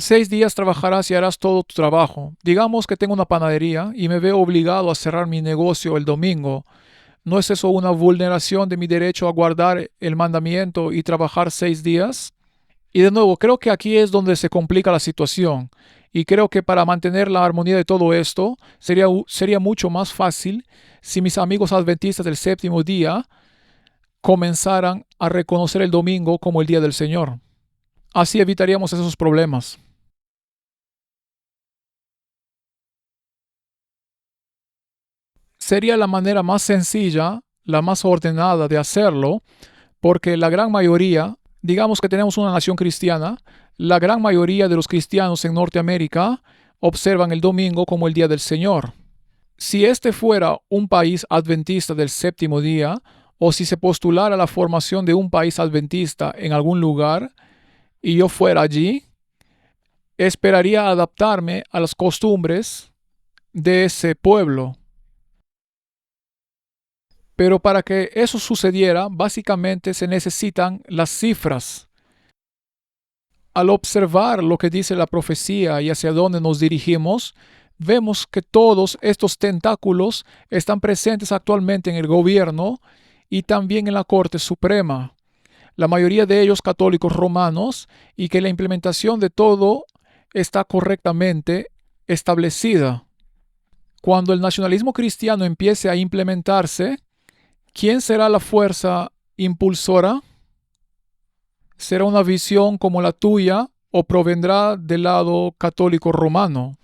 6 días trabajarás y harás todo tu trabajo. Digamos que tengo una panadería y me veo obligado a cerrar mi negocio el domingo. ¿No es eso una vulneración de mi derecho a guardar el mandamiento y trabajar 6 días? Y de nuevo, creo que aquí es donde se complica la situación. Y creo que para mantener la armonía de todo esto, sería mucho más fácil si mis amigos adventistas del séptimo día comenzaran a reconocer el domingo como el día del Señor. Así evitaríamos esos problemas. Sería la manera más sencilla, la más ordenada de hacerlo, porque la gran mayoría, digamos que tenemos una nación cristiana, la gran mayoría de los cristianos en Norteamérica observan el domingo como el día del Señor. Si este fuera un país adventista del séptimo día, o si se postulara la formación de un país adventista en algún lugar y yo fuera allí, esperaría adaptarme a las costumbres de ese pueblo. Pero para que eso sucediera, básicamente se necesitan las cifras. Al observar lo que dice la profecía y hacia dónde nos dirigimos, vemos que todos estos tentáculos están presentes actualmente en el gobierno y también en la Corte Suprema, la mayoría de ellos católicos romanos, y que la implementación de todo está correctamente establecida. Cuando el nacionalismo cristiano empiece a implementarse, ¿quién será la fuerza impulsora? ¿Será una visión como la tuya o provendrá del lado católico romano?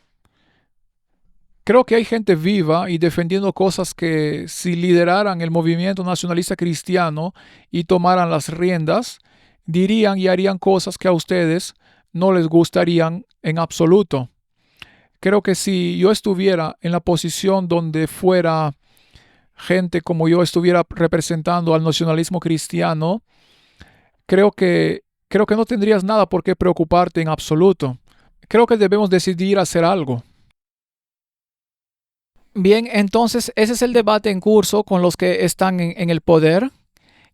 Creo que hay gente viva y defendiendo cosas que si lideraran el movimiento nacionalista cristiano y tomaran las riendas, dirían y harían cosas que a ustedes no les gustarían en absoluto. Creo que si yo estuviera en la posición donde fuera gente como yo estuviera representando al nacionalismo cristiano, creo que no tendrías nada por qué preocuparte en absoluto. Creo que debemos decidir hacer algo. Bien, entonces ese es el debate en curso con los que están en el poder.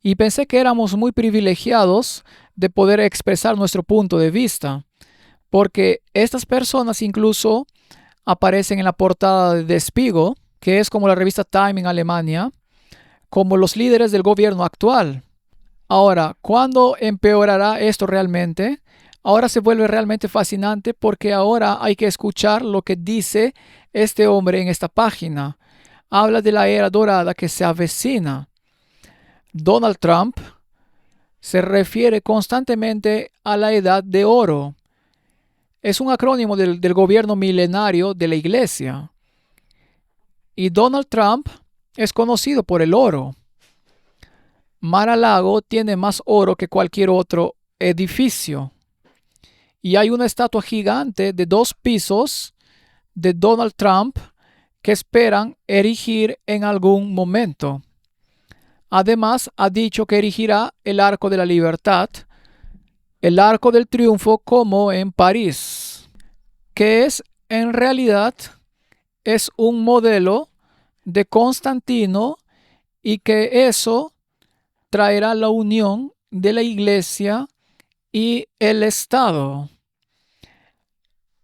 Y pensé que éramos muy privilegiados de poder expresar nuestro punto de vista, porque estas personas incluso aparecen en la portada de Der Spiegel, que es como la revista Time en Alemania, como los líderes del gobierno actual. Ahora, ¿cuándo empeorará esto realmente? Ahora se vuelve realmente fascinante porque ahora hay que escuchar lo que dice este hombre en esta página. Habla de la era dorada que se avecina. Donald Trump se refiere constantemente a la edad de oro. Es un acrónimo del gobierno milenario de la iglesia. Y Donald Trump es conocido por el oro. Mar-a-Lago tiene más oro que cualquier otro edificio. Y hay una estatua gigante de 2 pisos de Donald Trump que esperan erigir en algún momento. Además, ha dicho que erigirá el Arco de la Libertad, el Arco del Triunfo como en París, que en realidad es un modelo de Constantino y que eso traerá la unión de la Iglesia y el Estado.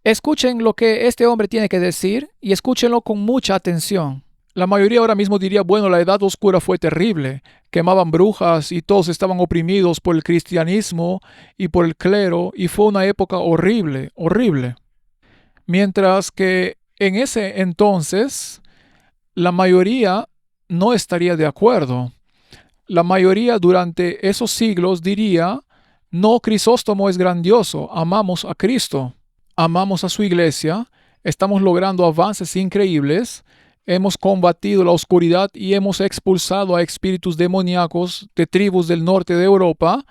Escuchen lo que este hombre tiene que decir y escúchenlo con mucha atención. La mayoría ahora mismo diría, bueno, la Edad Oscura fue terrible, quemaban brujas y todos estaban oprimidos por el cristianismo y por el clero y fue una época horrible, horrible. Mientras que en ese entonces la mayoría no estaría de acuerdo. La mayoría durante esos siglos diría, no, Crisóstomo es grandioso, amamos a Cristo, amamos a su iglesia, estamos logrando avances increíbles, hemos combatido la oscuridad y hemos expulsado a espíritus demoníacos de tribus del norte de Europa,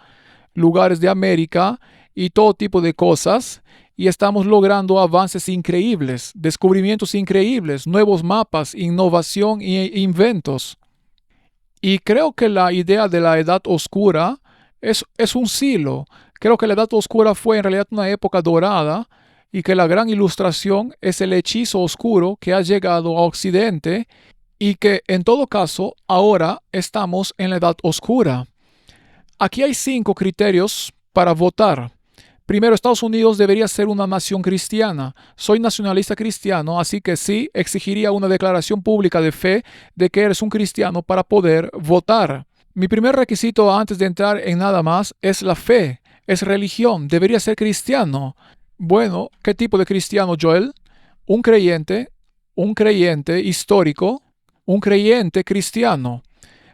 lugares de América y todo tipo de cosas, y estamos logrando avances increíbles, descubrimientos increíbles, nuevos mapas, innovación e inventos. Y creo que la idea de la Edad Oscura es un silo. Creo que la Edad Oscura fue en realidad una época dorada y que la gran ilustración es el hechizo oscuro que ha llegado a Occidente y que en todo caso ahora estamos en la Edad Oscura. Aquí hay 5 criterios para votar. Primero, Estados Unidos debería ser una nación cristiana. Soy nacionalista cristiano, así que sí exigiría una declaración pública de fe de que eres un cristiano para poder votar. Mi primer requisito antes de entrar en nada más es la fe, es religión, debería ser cristiano. Bueno, ¿qué tipo de cristiano, Joel? Un creyente histórico, un creyente cristiano.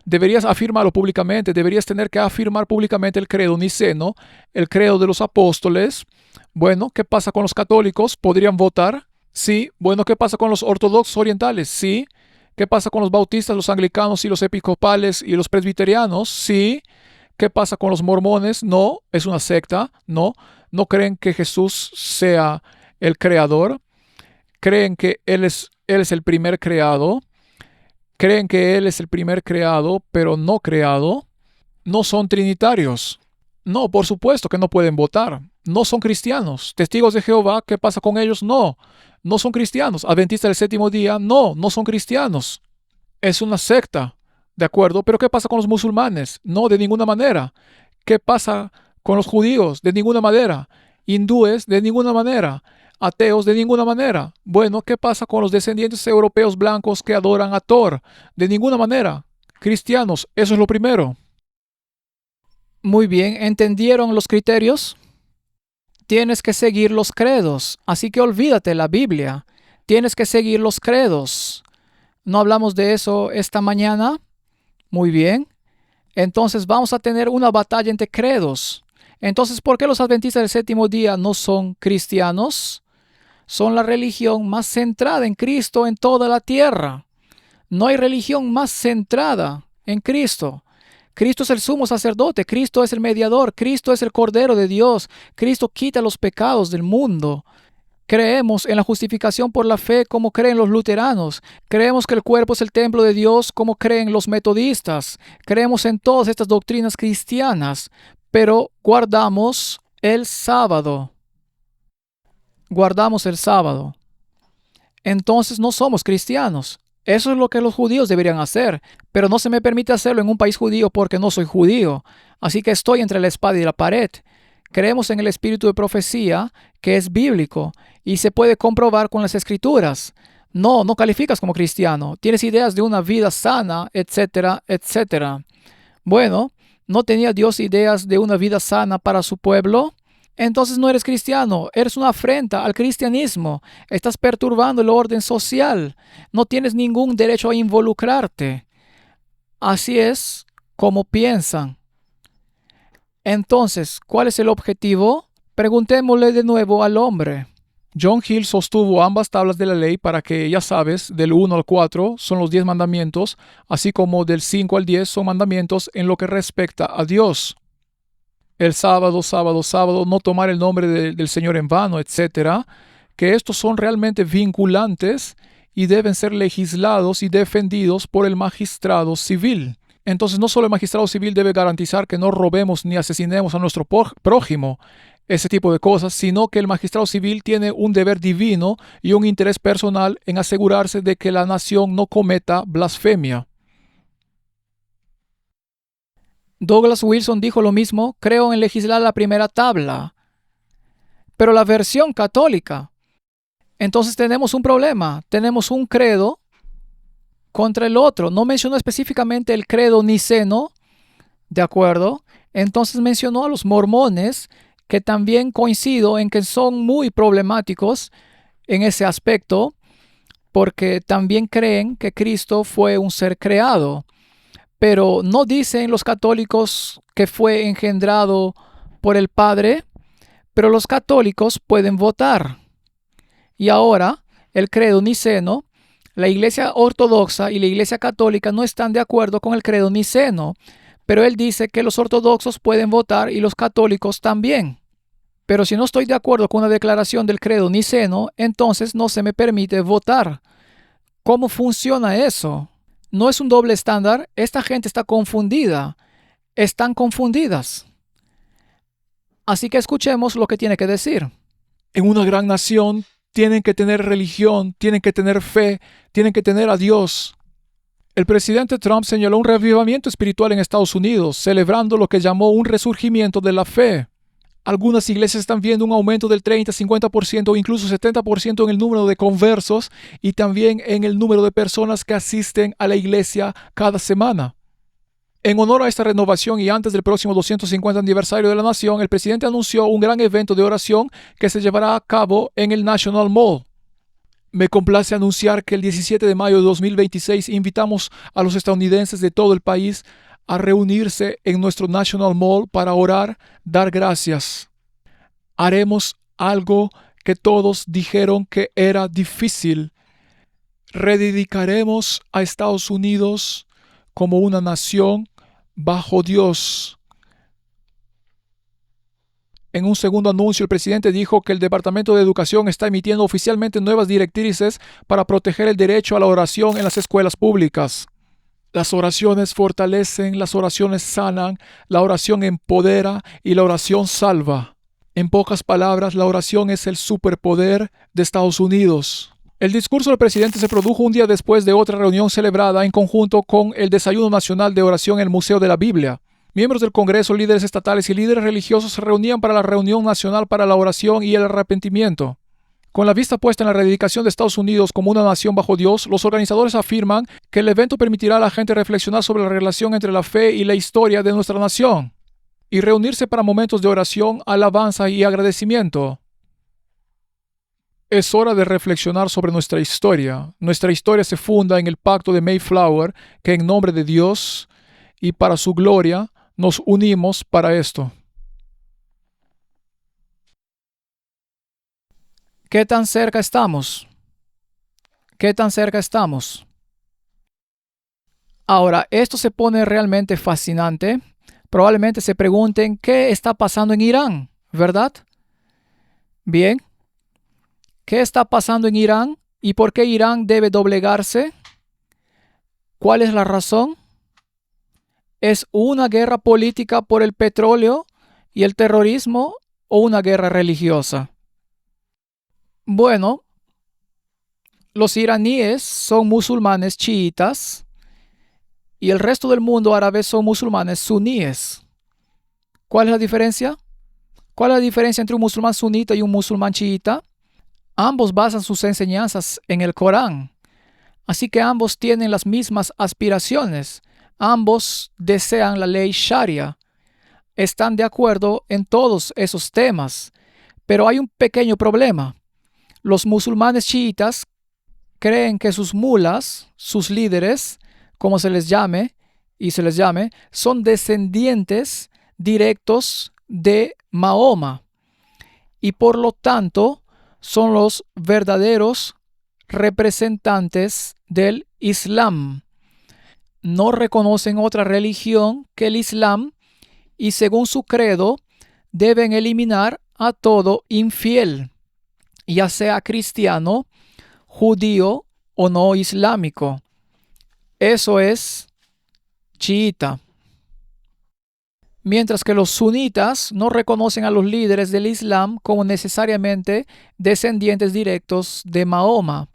Deberías afirmarlo públicamente, deberías tener que afirmar públicamente el credo niceno, el credo de los apóstoles. Bueno, ¿qué pasa con los católicos? ¿Podrían votar? Sí. Bueno, ¿qué pasa con los ortodoxos orientales? Sí. ¿Qué pasa con los bautistas, los anglicanos y los episcopales y los presbiterianos? Sí. ¿Qué pasa con los mormones? No, es una secta. No, no creen que Jesús sea el creador. Creen que Él es el primer creado. Creen que Él es el primer creado, pero no creado. No son trinitarios. No, por supuesto que no pueden votar. No son cristianos. Testigos de Jehová, ¿qué pasa con ellos? No, no son cristianos. Adventistas del séptimo día, no, no son cristianos. Es una secta, ¿de acuerdo? Pero ¿qué pasa con los musulmanes? No, de ninguna manera. ¿Qué pasa con los judíos? De ninguna manera. Hindúes, de ninguna manera. Ateos, de ninguna manera. Bueno, ¿qué pasa con los descendientes europeos blancos que adoran a Thor? De ninguna manera. Cristianos, eso es lo primero. Muy bien, ¿entendieron los criterios? Tienes que seguir los credos, así que olvídate la Biblia. Tienes que seguir los credos. ¿No hablamos de eso esta mañana? Muy bien. Entonces vamos a tener una batalla entre credos. Entonces, ¿por qué los adventistas del séptimo día no son cristianos? Son la religión más centrada en Cristo en toda la tierra. No hay religión más centrada en Cristo. Cristo es el sumo sacerdote, Cristo es el mediador, Cristo es el Cordero de Dios, Cristo quita los pecados del mundo. Creemos en la justificación por la fe como creen los luteranos. Creemos que el cuerpo es el templo de Dios como creen los metodistas. Creemos en todas estas doctrinas cristianas, pero guardamos el sábado. Guardamos el sábado. Entonces no somos cristianos. Eso es lo que los judíos deberían hacer, pero no se me permite hacerlo en un país judío porque no soy judío. Así que estoy entre la espada y la pared. Creemos en el espíritu de profecía, que es bíblico, y se puede comprobar con las escrituras. No calificas como cristiano. Tienes ideas de una vida sana, etcétera, etcétera. Bueno, ¿no tenía Dios ideas de una vida sana para su pueblo? Entonces no eres cristiano, eres una afrenta al cristianismo, estás perturbando el orden social, no tienes ningún derecho a involucrarte. Así es como piensan. Entonces, ¿cuál es el objetivo? Preguntémosle de nuevo al hombre. John Hill sostuvo ambas tablas de la ley para que, ya sabes, del 1 al 4 son los 10 mandamientos, así como del 5 al 10 son mandamientos en lo que respecta a Dios. El sábado, sábado, sábado, no tomar el nombre del Señor en vano, etc., que estos son realmente vinculantes y deben ser legislados y defendidos por el magistrado civil. Entonces, no solo el magistrado civil debe garantizar que no robemos ni asesinemos a nuestro prójimo, ese tipo de cosas, sino que el magistrado civil tiene un deber divino y un interés personal en asegurarse de que la nación no cometa blasfemia. Douglas Wilson dijo lo mismo, creo en legislar la primera tabla, pero la versión católica. Entonces tenemos un problema, tenemos un credo contra el otro. No mencionó específicamente el credo niceno, ¿de acuerdo? Entonces mencionó a los mormones, que también coincido en que son muy problemáticos en ese aspecto, porque también creen que Cristo fue un ser creado. Pero no dicen los católicos que fue engendrado por el Padre, pero los católicos pueden votar. Y ahora, el credo niceno, la Iglesia Ortodoxa y la Iglesia Católica no están de acuerdo con el credo niceno, pero él dice que los ortodoxos pueden votar y los católicos también. Pero si no estoy de acuerdo con una declaración del credo niceno, entonces no se me permite votar. ¿Cómo funciona eso? No es un doble estándar. Esta gente está confundida. Están confundidas. Así que escuchemos lo que tiene que decir. En una gran nación tienen que tener religión, tienen que tener fe, tienen que tener a Dios. El presidente Trump señaló un revivamiento espiritual en Estados Unidos, celebrando lo que llamó un resurgimiento de la fe. Algunas iglesias están viendo un aumento del 30, 50% o incluso 70% en el número de conversos y también en el número de personas que asisten a la iglesia cada semana. En honor a esta renovación y antes del próximo 250 aniversario de la nación, el presidente anunció un gran evento de oración que se llevará a cabo en el National Mall. Me complace anunciar que el 17 de mayo de 2026 invitamos a los estadounidenses de todo el país a reunirse en nuestro National Mall para orar, dar gracias. Haremos algo que todos dijeron que era difícil. Rededicaremos a Estados Unidos como una nación bajo Dios. En un segundo anuncio, el presidente dijo que el Departamento de Educación está emitiendo oficialmente nuevas directrices para proteger el derecho a la oración en las escuelas públicas. Las oraciones fortalecen, las oraciones sanan, la oración empodera y la oración salva. En pocas palabras, la oración es el superpoder de Estados Unidos. El discurso del presidente se produjo un día después de otra reunión celebrada en conjunto con el Desayuno Nacional de Oración en el Museo de la Biblia. Miembros del Congreso, líderes estatales y líderes religiosos se reunían para la reunión nacional para la oración y el arrepentimiento. Con la vista puesta en la rededicación de Estados Unidos como una nación bajo Dios, los organizadores afirman que el evento permitirá a la gente reflexionar sobre la relación entre la fe y la historia de nuestra nación y reunirse para momentos de oración, alabanza y agradecimiento. Es hora de reflexionar sobre nuestra historia. Nuestra historia se funda en el pacto de Mayflower, que en nombre de Dios y para su gloria nos unimos para esto. ¿Qué tan cerca estamos? ¿Qué tan cerca estamos? Ahora, esto se pone realmente fascinante. Probablemente se pregunten qué está pasando en Irán, ¿verdad? Bien, ¿qué está pasando en Irán y por qué Irán debe doblegarse? ¿Cuál es la razón? ¿Es una guerra política por el petróleo y el terrorismo o una guerra religiosa? Bueno, los iraníes son musulmanes chiitas y el resto del mundo árabe son musulmanes suníes. ¿Cuál es la diferencia? ¿Cuál es la diferencia entre un musulmán sunita y un musulmán chiita? Ambos basan sus enseñanzas en el Corán, así que ambos tienen las mismas aspiraciones. Ambos desean la ley Sharia. Están de acuerdo en todos esos temas, pero hay un pequeño problema. Los musulmanes chiitas creen que sus mulas, sus líderes, como se les llame, son descendientes directos de Mahoma y por lo tanto son los verdaderos representantes del Islam. No reconocen otra religión que el Islam y según su credo deben eliminar a todo infiel, ya sea cristiano, judío o no islámico. Eso es chiita. Mientras que los sunitas no reconocen a los líderes del Islam como necesariamente descendientes directos de Mahoma,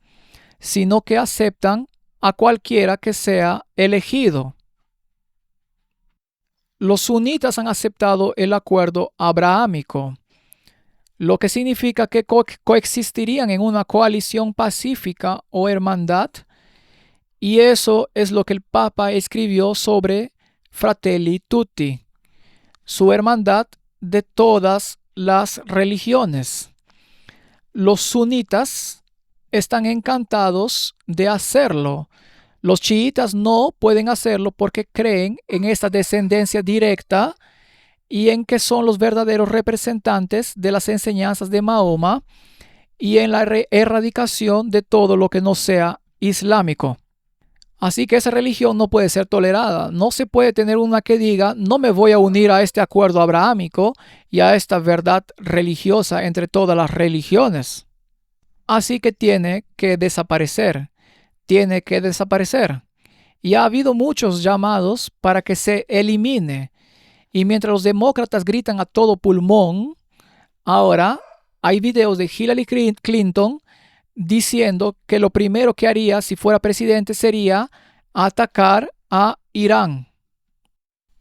sino que aceptan a cualquiera que sea elegido. Los sunitas han aceptado el acuerdo abrahámico, lo que significa que coexistirían en una coalición pacífica o hermandad, y eso es lo que el Papa escribió sobre Fratelli Tutti, su hermandad de todas las religiones. Los sunitas están encantados de hacerlo. Los chiitas no pueden hacerlo porque creen en esta descendencia directa y en que son los verdaderos representantes de las enseñanzas de Mahoma y en la erradicación de todo lo que no sea islámico. Así que esa religión no puede ser tolerada. No se puede tener una que diga, no me voy a unir a este acuerdo abrahámico y a esta verdad religiosa entre todas las religiones. Así que tiene que desaparecer. Tiene que desaparecer. Y ha habido muchos llamados para que se elimine. Y mientras los demócratas gritan a todo pulmón, ahora hay videos de Hillary Clinton diciendo que lo primero que haría si fuera presidente sería atacar a Irán.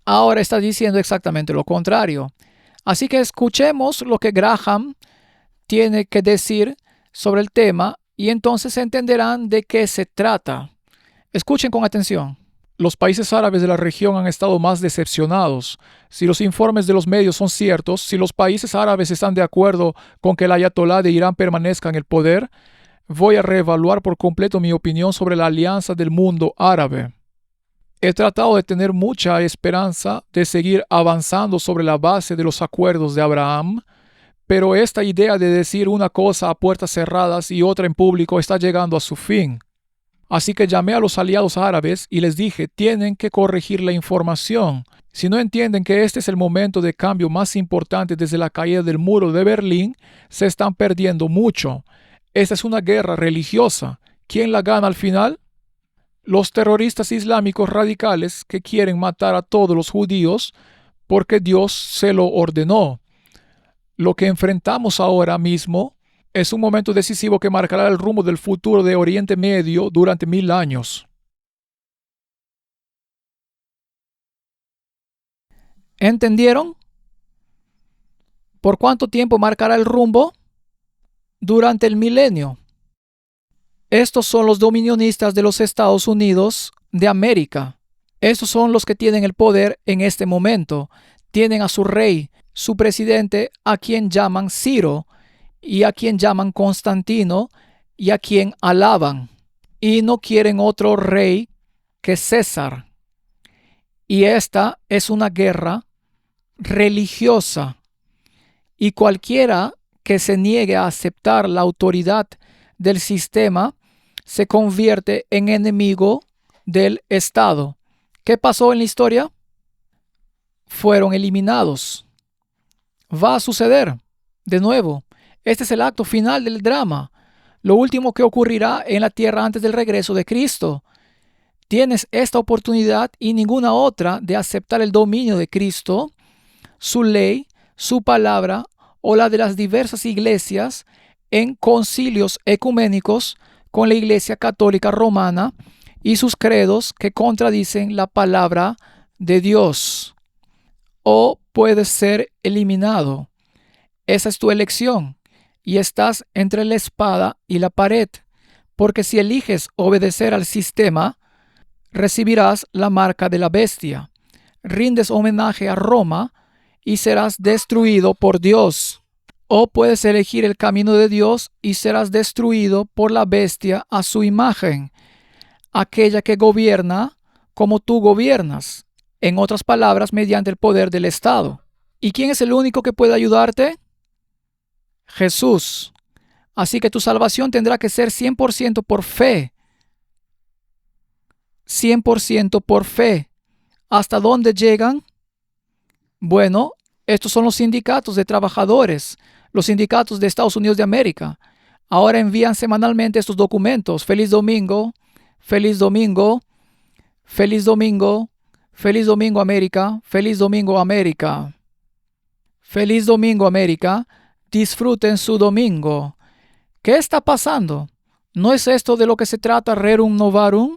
Ahora está diciendo exactamente lo contrario. Así que escuchemos lo que Graham tiene que decir sobre el tema y entonces entenderán de qué se trata. Escuchen con atención. Los países árabes de la región han estado más decepcionados. Si los informes de los medios son ciertos, si los países árabes están de acuerdo con que el ayatolá de Irán permanezca en el poder, voy a reevaluar por completo mi opinión sobre la alianza del mundo árabe. He tratado de tener mucha esperanza de seguir avanzando sobre la base de los acuerdos de Abraham, pero esta idea de decir una cosa a puertas cerradas y otra en público está llegando a su fin. Así que llamé a los aliados árabes y les dije, tienen que corregir la información. Si no entienden que este es el momento de cambio más importante desde la caída del muro de Berlín, se están perdiendo mucho. Esta es una guerra religiosa. ¿Quién la gana al final? Los terroristas islámicos radicales que quieren matar a todos los judíos porque Dios se lo ordenó. Lo que enfrentamos ahora mismo es un momento decisivo que marcará el rumbo del futuro de Oriente Medio durante 1000 años. ¿Entendieron? ¿Por cuánto tiempo marcará el rumbo? Durante el milenio. Estos son los dominionistas de los Estados Unidos de América. Estos son los que tienen el poder en este momento. Tienen a su rey, su presidente, a quien llaman Ciro, y a quien llaman Constantino, y a quien alaban. Y no quieren otro rey que César. Y esta es una guerra religiosa. Y cualquiera que se niegue a aceptar la autoridad del sistema se convierte en enemigo del Estado. ¿Qué pasó en la historia? Fueron eliminados. Va a suceder de nuevo. Este es el acto final del drama. Lo último que ocurrirá en la tierra antes del regreso de Cristo. Tienes esta oportunidad y ninguna otra de aceptar el dominio de Cristo, su ley, su palabra o la de las diversas iglesias en concilios ecuménicos con la Iglesia Católica Romana y sus credos que contradicen la palabra de Dios. O puedes ser eliminado. Esa es tu elección y estás entre la espada y la pared, porque si eliges obedecer al sistema, recibirás la marca de la bestia, rindes homenaje a Roma y serás destruido por Dios. O puedes elegir el camino de Dios y serás destruido por la bestia a su imagen, aquella que gobierna como tú gobiernas, en otras palabras, mediante el poder del Estado. ¿Y quién es el único que puede ayudarte? Jesús. Así que tu salvación tendrá que ser 100% por fe. 100% por fe. ¿Hasta dónde llegan? Bueno, estos son los sindicatos de trabajadores, los sindicatos de Estados Unidos de América. Ahora envían semanalmente estos documentos. Feliz domingo, feliz domingo, feliz domingo, feliz domingo América, feliz domingo América. Feliz domingo América, disfruten su domingo. ¿Qué está pasando? ¿No es esto de lo que se trata Rerum Novarum?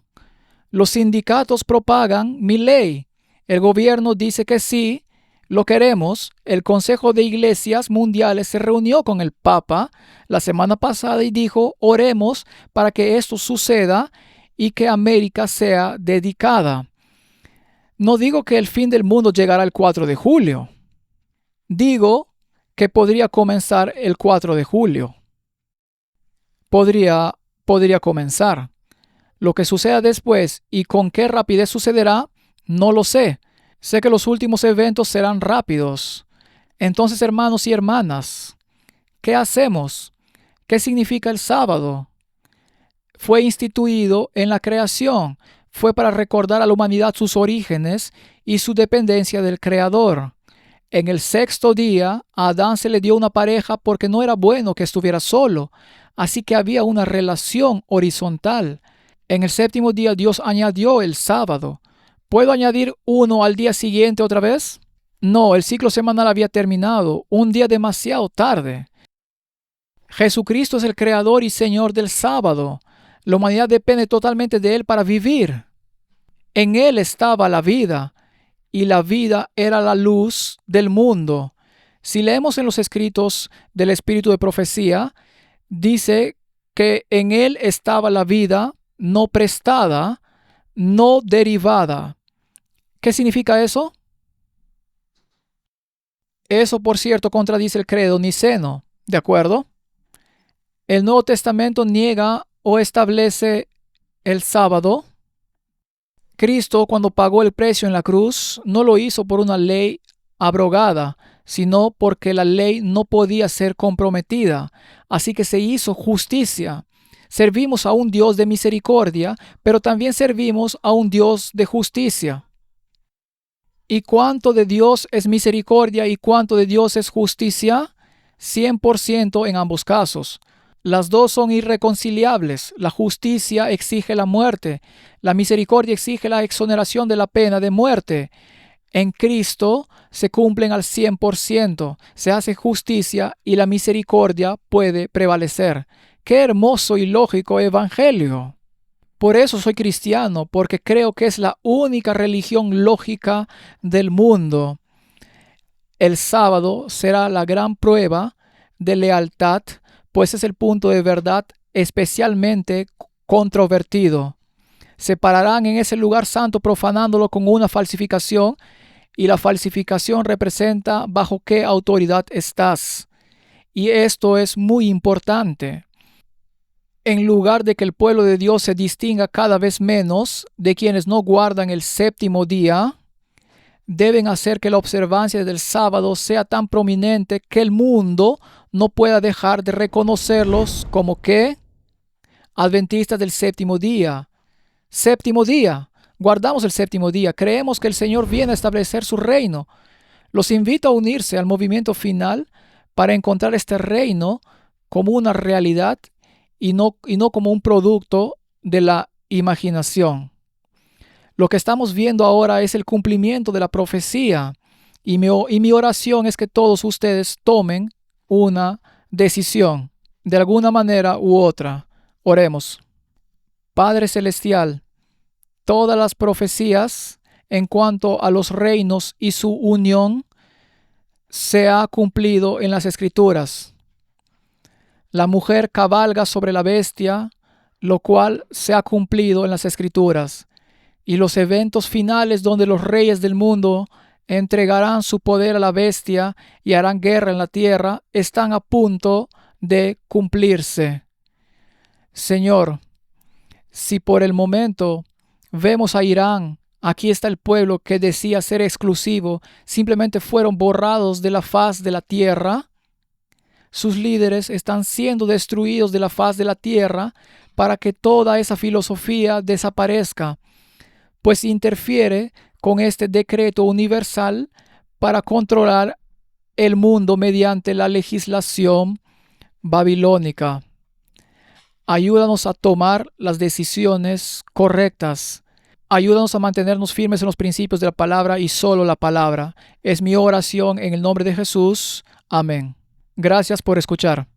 Los sindicatos propagan mi ley. El gobierno dice que sí, lo queremos. El Consejo de Iglesias Mundiales se reunió con el Papa la semana pasada y dijo, oremos para que esto suceda y que América sea dedicada. No digo que el fin del mundo llegará el 4 de julio. Digo que podría comenzar el 4 de julio. Podría comenzar. Lo que suceda después y con qué rapidez sucederá, no lo sé. Sé que los últimos eventos serán rápidos. Entonces, hermanos y hermanas, ¿qué hacemos? ¿Qué significa el sábado? Fue instituido en la creación. Fue para recordar a la humanidad sus orígenes y su dependencia del Creador. En el sexto día, a Adán se le dio una pareja porque no era bueno que estuviera solo. Así que había una relación horizontal. En el séptimo día Dios añadió el sábado. ¿Puedo añadir uno al día siguiente otra vez? No, el ciclo semanal había terminado, un día demasiado tarde. Jesucristo es el creador y señor del sábado. La humanidad depende totalmente de Él para vivir. En Él estaba la vida, y la vida era la luz del mundo. Si leemos en los escritos del Espíritu de Profecía, dice que en Él estaba la vida, no prestada, no derivada. ¿Qué significa eso? Eso, por cierto, contradice el credo niceno, ¿de acuerdo? El Nuevo Testamento niega o establece el sábado. Cristo, cuando pagó el precio en la cruz, no lo hizo por una ley abrogada, sino porque la ley no podía ser comprometida. Así que se hizo justicia. Servimos a un Dios de misericordia, pero también servimos a un Dios de justicia. ¿Y cuánto de Dios es misericordia y cuánto de Dios es justicia? 100% en ambos casos. Las dos son irreconciliables. La justicia exige la muerte. La misericordia exige la exoneración de la pena de muerte. En Cristo se cumplen al 100%. Se hace justicia y la misericordia puede prevalecer. ¡Qué hermoso y lógico evangelio! Por eso soy cristiano, porque creo que es la única religión lógica del mundo. El sábado será la gran prueba de lealtad, pues es el punto de verdad especialmente controvertido. Se pararán en ese lugar santo profanándolo con una falsificación, y la falsificación representa bajo qué autoridad estás. Y esto es muy importante. En lugar de que el pueblo de Dios se distinga cada vez menos de quienes no guardan el séptimo día, deben hacer que la observancia del sábado sea tan prominente que el mundo no pueda dejar de reconocerlos como que adventistas del séptimo día. Séptimo día. Guardamos el séptimo día. Creemos que el Señor viene a establecer su reino. Los invito a unirse al movimiento final para encontrar este reino como una realidad y no como un producto de la imaginación. Lo que estamos viendo ahora es el cumplimiento de la profecía y mi oración es que todos ustedes tomen una decisión de alguna manera u otra. Oremos. Padre Celestial, todas las profecías en cuanto a los reinos y su unión se ha cumplido en las Escrituras. La mujer cabalga sobre la bestia, lo cual se ha cumplido en las Escrituras. Y los eventos finales donde los reyes del mundo entregarán su poder a la bestia y harán guerra en la tierra están a punto de cumplirse. Señor, si por el momento vemos a Irán, aquí está el pueblo que decía ser exclusivo, simplemente fueron borrados de la faz de la tierra. Sus líderes están siendo destruidos de la faz de la tierra para que toda esa filosofía desaparezca, pues interfiere con este decreto universal para controlar el mundo mediante la legislación babilónica. Ayúdanos a tomar las decisiones correctas. Ayúdanos a mantenernos firmes en los principios de la palabra y solo la palabra. Es mi oración en el nombre de Jesús. Amén. Gracias por escuchar.